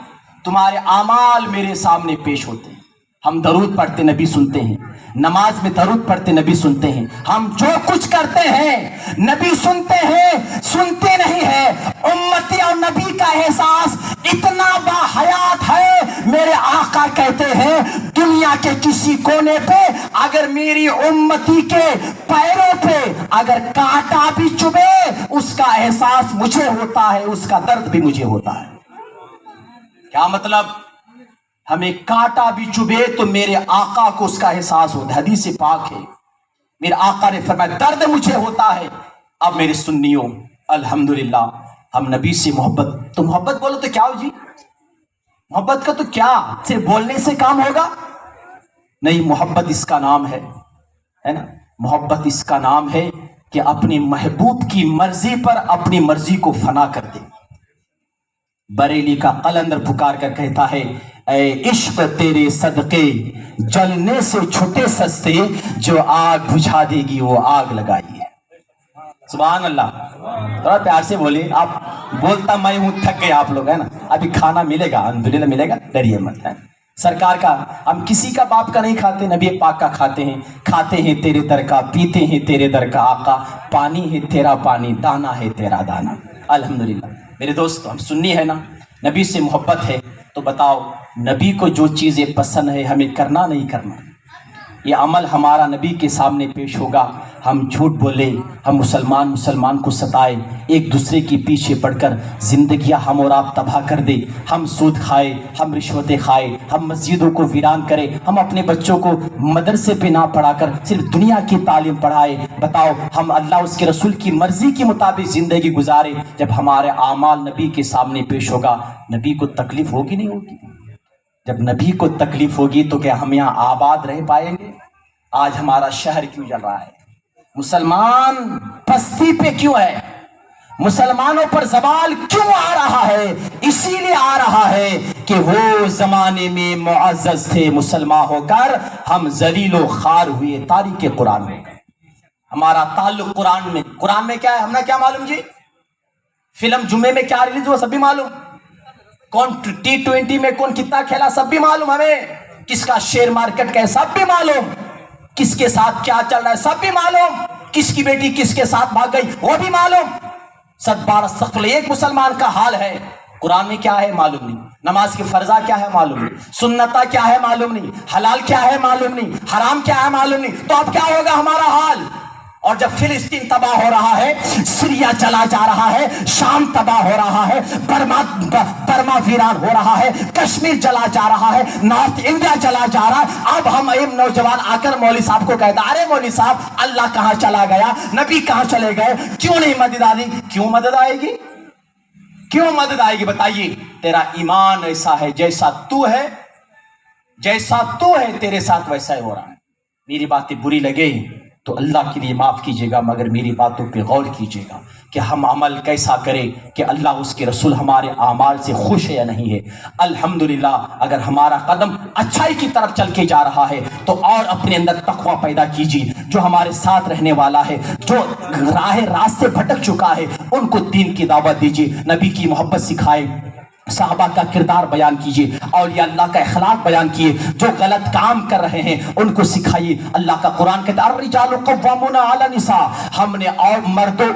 تمہارے اعمال میرے سامنے پیش ہوتے ہیں، ہم درود پڑھتے نبی سنتے ہیں، نماز میں درود پڑھتے نبی سنتے ہیں، ہم جو کچھ کرتے ہیں نبی سنتے ہیں، سنتے نہیں ہیں۔ امتی اور نبی کا احساس اتنا باحیات ہے، میرے آقا کہتے ہیں دنیا کے کسی کونے پہ اگر میری امتی کے پیروں پہ اگر کانٹا بھی چبھے اس کا احساس مجھے ہوتا ہے، اس کا درد بھی مجھے ہوتا ہے۔ کیا مطلب؟ ہمیں کانٹا بھی چبھے تو میرے آقا کو اس کا احساس ہوتا ہے، حدیث پاک ہے۔ میرے آقا نے فرمایا درد مجھے ہوتا ہے۔ اب میرے سنیوں، الحمدللہ ہم نبی سے محبت، تو محبت بولو تو کیا ہو جی؟ محبت کا تو کیا صرف بولنے سے کام ہوگا؟ نہیں، محبت اس کا نام ہے نا، محبت اس کا نام ہے کہ اپنے محبوب کی مرضی پر اپنی مرضی کو فنا کر دے۔ بریلی کا قلندر پکار کر کہتا ہے، اے عشق تیرے صدقے جلنے سے چھٹے سستے، جو آگ بجھا دے گی وہ آگ لگائی ہے۔ سبحان اللہ، تھوڑا پیار سے بولے، آپ بولتا میں ہوں تھک گئے آپ لوگ، ہے نا۔ ابھی کھانا ملے گا، الحمدللہ ملے گا، ڈریے مت، ہے سرکار کا۔ ہم کسی کا باپ کا نہیں کھاتے، نبی پاک کا کھاتے ہیں تیرے در کا، پیتے ہیں تیرے در کا آقا، پانی ہے تیرا پانی، دانا ہے تیرا دانا۔ الحمدللہ میرے دوست، ہم سنی ہے نا، نبی سے محبت ہے تو بتاؤ نبی کو جو چیزیں پسند ہے ہمیں کرنا نہیں کرنا؟ یہ عمل ہمارا نبی کے سامنے پیش ہوگا، ہم جھوٹ بولے، ہم مسلمان کو ستائے، ایک دوسرے کے پیچھے پڑھ کر زندگیاں ہم اور آپ تباہ کر دے، ہم سود کھائے، ہم رشوتیں کھائے، ہم مسجدوں کو ویران کرے، ہم اپنے بچوں کو مدرسے پہ نہ پڑھا کر صرف دنیا کی تعلیم پڑھائے۔ بتاؤ ہم اللہ اس کے رسول کی مرضی کے مطابق زندگی گزارے، جب ہمارے اعمال نبی کے سامنے پیش ہوگا نبی کو تکلیف ہوگی نہیں ہوگی؟ جب نبی کو تکلیف ہوگی تو کیا ہم یہاں آباد رہ پائیں گے؟ آج ہمارا شہر کیوں جل رہا ہے؟ مسلمان پستی پہ کیوں ہے؟ مسلمانوں پر زوال کیوں آ رہا ہے؟ اسی لیے آ رہا ہے کہ وہ زمانے میں معزز تھے، مسلمان ہو کر ہم ذلیل و خوار ہوئے، تاریخ قرآن میں ہمارا تعلق قرآن میں کیا ہے ہمیں کیا معلوم جی؟ فلم جمعے میں کیا ریلیز ہوا سب بھی معلوم، کون T20 میں کون کتنا کھیلا سب بھی معلوم، ہمیں کس کا شیئر مارکیٹ کا ہے سب بھی معلوم، کس کے ساتھ کیا چل رہا ہے سب بھی معلوم، کس کی بیٹی کس کے ساتھ بھاگ گئی وہ بھی معلوم، 100 استغفر اللہ، ایک مسلمان کا حال ہے قرآن میں کیا ہے معلوم نہیں، نماز کی فرضہ کیا ہے معلوم نہیں، سنتہ کیا ہے معلوم نہیں، حلال کیا ہے معلوم نہیں، حرام کیا ہے معلوم نہیں، تو اب کیا ہوگا ہمارا حال؟ اور جب فلسطین تباہ ہو رہا ہے، سیریا چلا جا رہا ہے، شام تباہ ہو رہا ہے، برما ویران ہو رہا ہے، کشمیر چلا جا رہا ہے، نارتھ انڈیا چلا جا رہا ہے، اب ہم ایک نوجوان آ کر مولوی صاحب کو کہتا ارے مولوی صاحب اللہ کہاں چلا گیا، نبی کہاں چلے گئے، کیوں نہیں مدد آ رہی؟ کیوں مدد آئے گی؟ کیوں مدد آئے گی بتائیے؟ تیرا ایمان ایسا ہے جیسا تو ہے تیرے ساتھ ویسا ہی ہو رہا ہے۔ میری باتیں بری لگے تو اللہ کے لیے معاف کیجیے گا، مگر میری باتوں پہ غور کیجیے گا کہ ہم عمل کیسا کریں کہ اللہ اس کے رسول ہمارے اعمال سے خوش ہے یا نہیں ہے۔ الحمدللہ اگر ہمارا قدم اچھائی کی طرف چل کے جا رہا ہے تو اور اپنے اندر تقوی پیدا کیجیے، جو ہمارے ساتھ رہنے والا ہے، جو راست سے بھٹک چکا ہے، ان کو دین کی دعوت دیجیے، نبی کی محبت سکھائے، صحابہ کا کردار بیان کیجئے، اولیاء اللہ کا اخلاق بیان کیے، جو غلط کام کر رہے ہیں ان کو سکھائیے۔ اللہ کا قرآن کہتا ہے الرجال قوامون علی النساء، ہم نے اور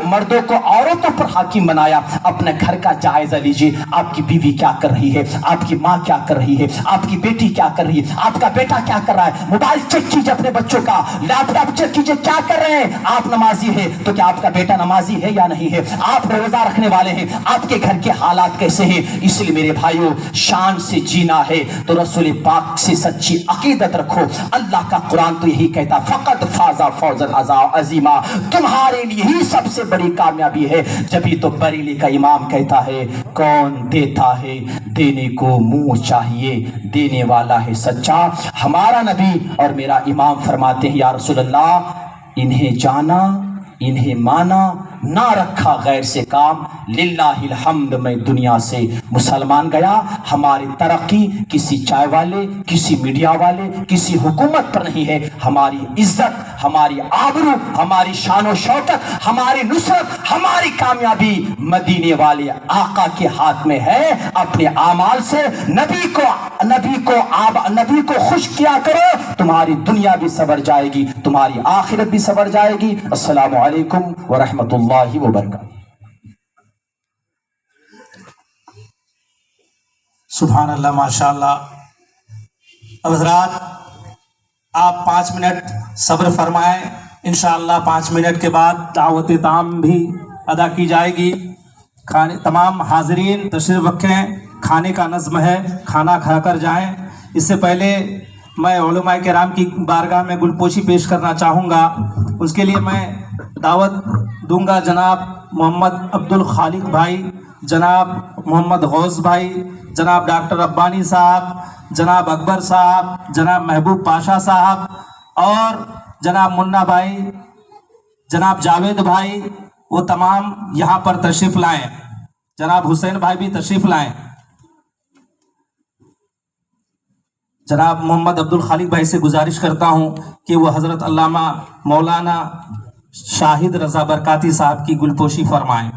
مردوں کو عورتوں پر حاکم بنایا۔ اپنے گھر کا جائزہ لیجئے، آپ کی بیوی کیا کر رہی ہے، آپ کی ماں کیا کر رہی ہے، آپ کی بیٹی کیا کر رہی ہے، آپ کا بیٹا کیا کر رہا ہے، موبائل چیک کیجئے اپنے بچوں کا، لیپ ٹاپ چیک کیجئے کیا کر رہے ہیں۔ آپ نمازی ہیں تو کیا آپ کا بیٹا نمازی ہے یا نہیں ہے، آپ روزہ رکھنے والے ہیں، آپ کے گھر کے حالات کیسے ہیں۔ اس لیے میرے بھائیوں شان سے جینا ہے تو رسول پاک سے سچی عقیدت رکھو۔ اللہ کا قرآن تو یہی کہتا فقط فازا فوزا عظیما، تمہارے لیے ہی سب سے بڑی کامیابی ہے۔ جبھی تو بریلی کا امام کہتا ہے کون دیتا ہے دینے کو منہ چاہیے، دینے والا ہے سچا۔ ہمارا نبی اور میرا امام فرماتے ہیں یا رسول اللہ انہیں جانا انہیں مانا نہ رکھا غیر سے کام، للہ الحمد میں دنیا سے مسلمان گیا۔ ہماری ترقی کسی چائے والے، کسی میڈیا والے، کسی حکومت پر نہیں ہے، ہماری عزت، ہماری آبرو، ہماری شان و شوکت، ہماری نصرت، ہماری کامیابی مدینے والے آقا کے ہاتھ میں ہے۔ اپنے اعمال سے نبی کو خوش کیا کرو، تمہاری دنیا بھی سنور جائے گی، تمہاری آخرت بھی سنور جائے گی۔ السلام علیکم ورحمۃ اللہ وبرکاتہ۔ سبحان اللہ، ماشاءاللہ۔ اب حضرات آپ 5 منٹ صبر فرمائیں، انشاءاللہ 5 منٹ کے بعد دعوت تام بھی ادا کی جائے گی۔ تمام حاضرین تشریف رکھیں، کھانے کا نظم ہے، کھانا کھا کر جائیں۔ اس سے پہلے میں علماء کرام کی بارگاہ میں گلپوشی پیش کرنا چاہوں گا۔ اس کے لیے میں دعوت دوں گا جناب محمد عبدالخالق بھائی، جناب محمد غوث بھائی، جناب ڈاکٹر ربانی صاحب، جناب اکبر صاحب، جناب محبوب پاشا صاحب، اور جناب منا بھائی، جناب جاوید بھائی، وہ تمام یہاں پر تشریف لائیں۔ جناب حسین بھائی بھی تشریف لائیں۔ جناب محمد عبدالخالق بھائی سے گزارش کرتا ہوں کہ وہ حضرت علامہ مولانا شاہد رضا برکاتی صاحب کی گلپوشی فرمائیں۔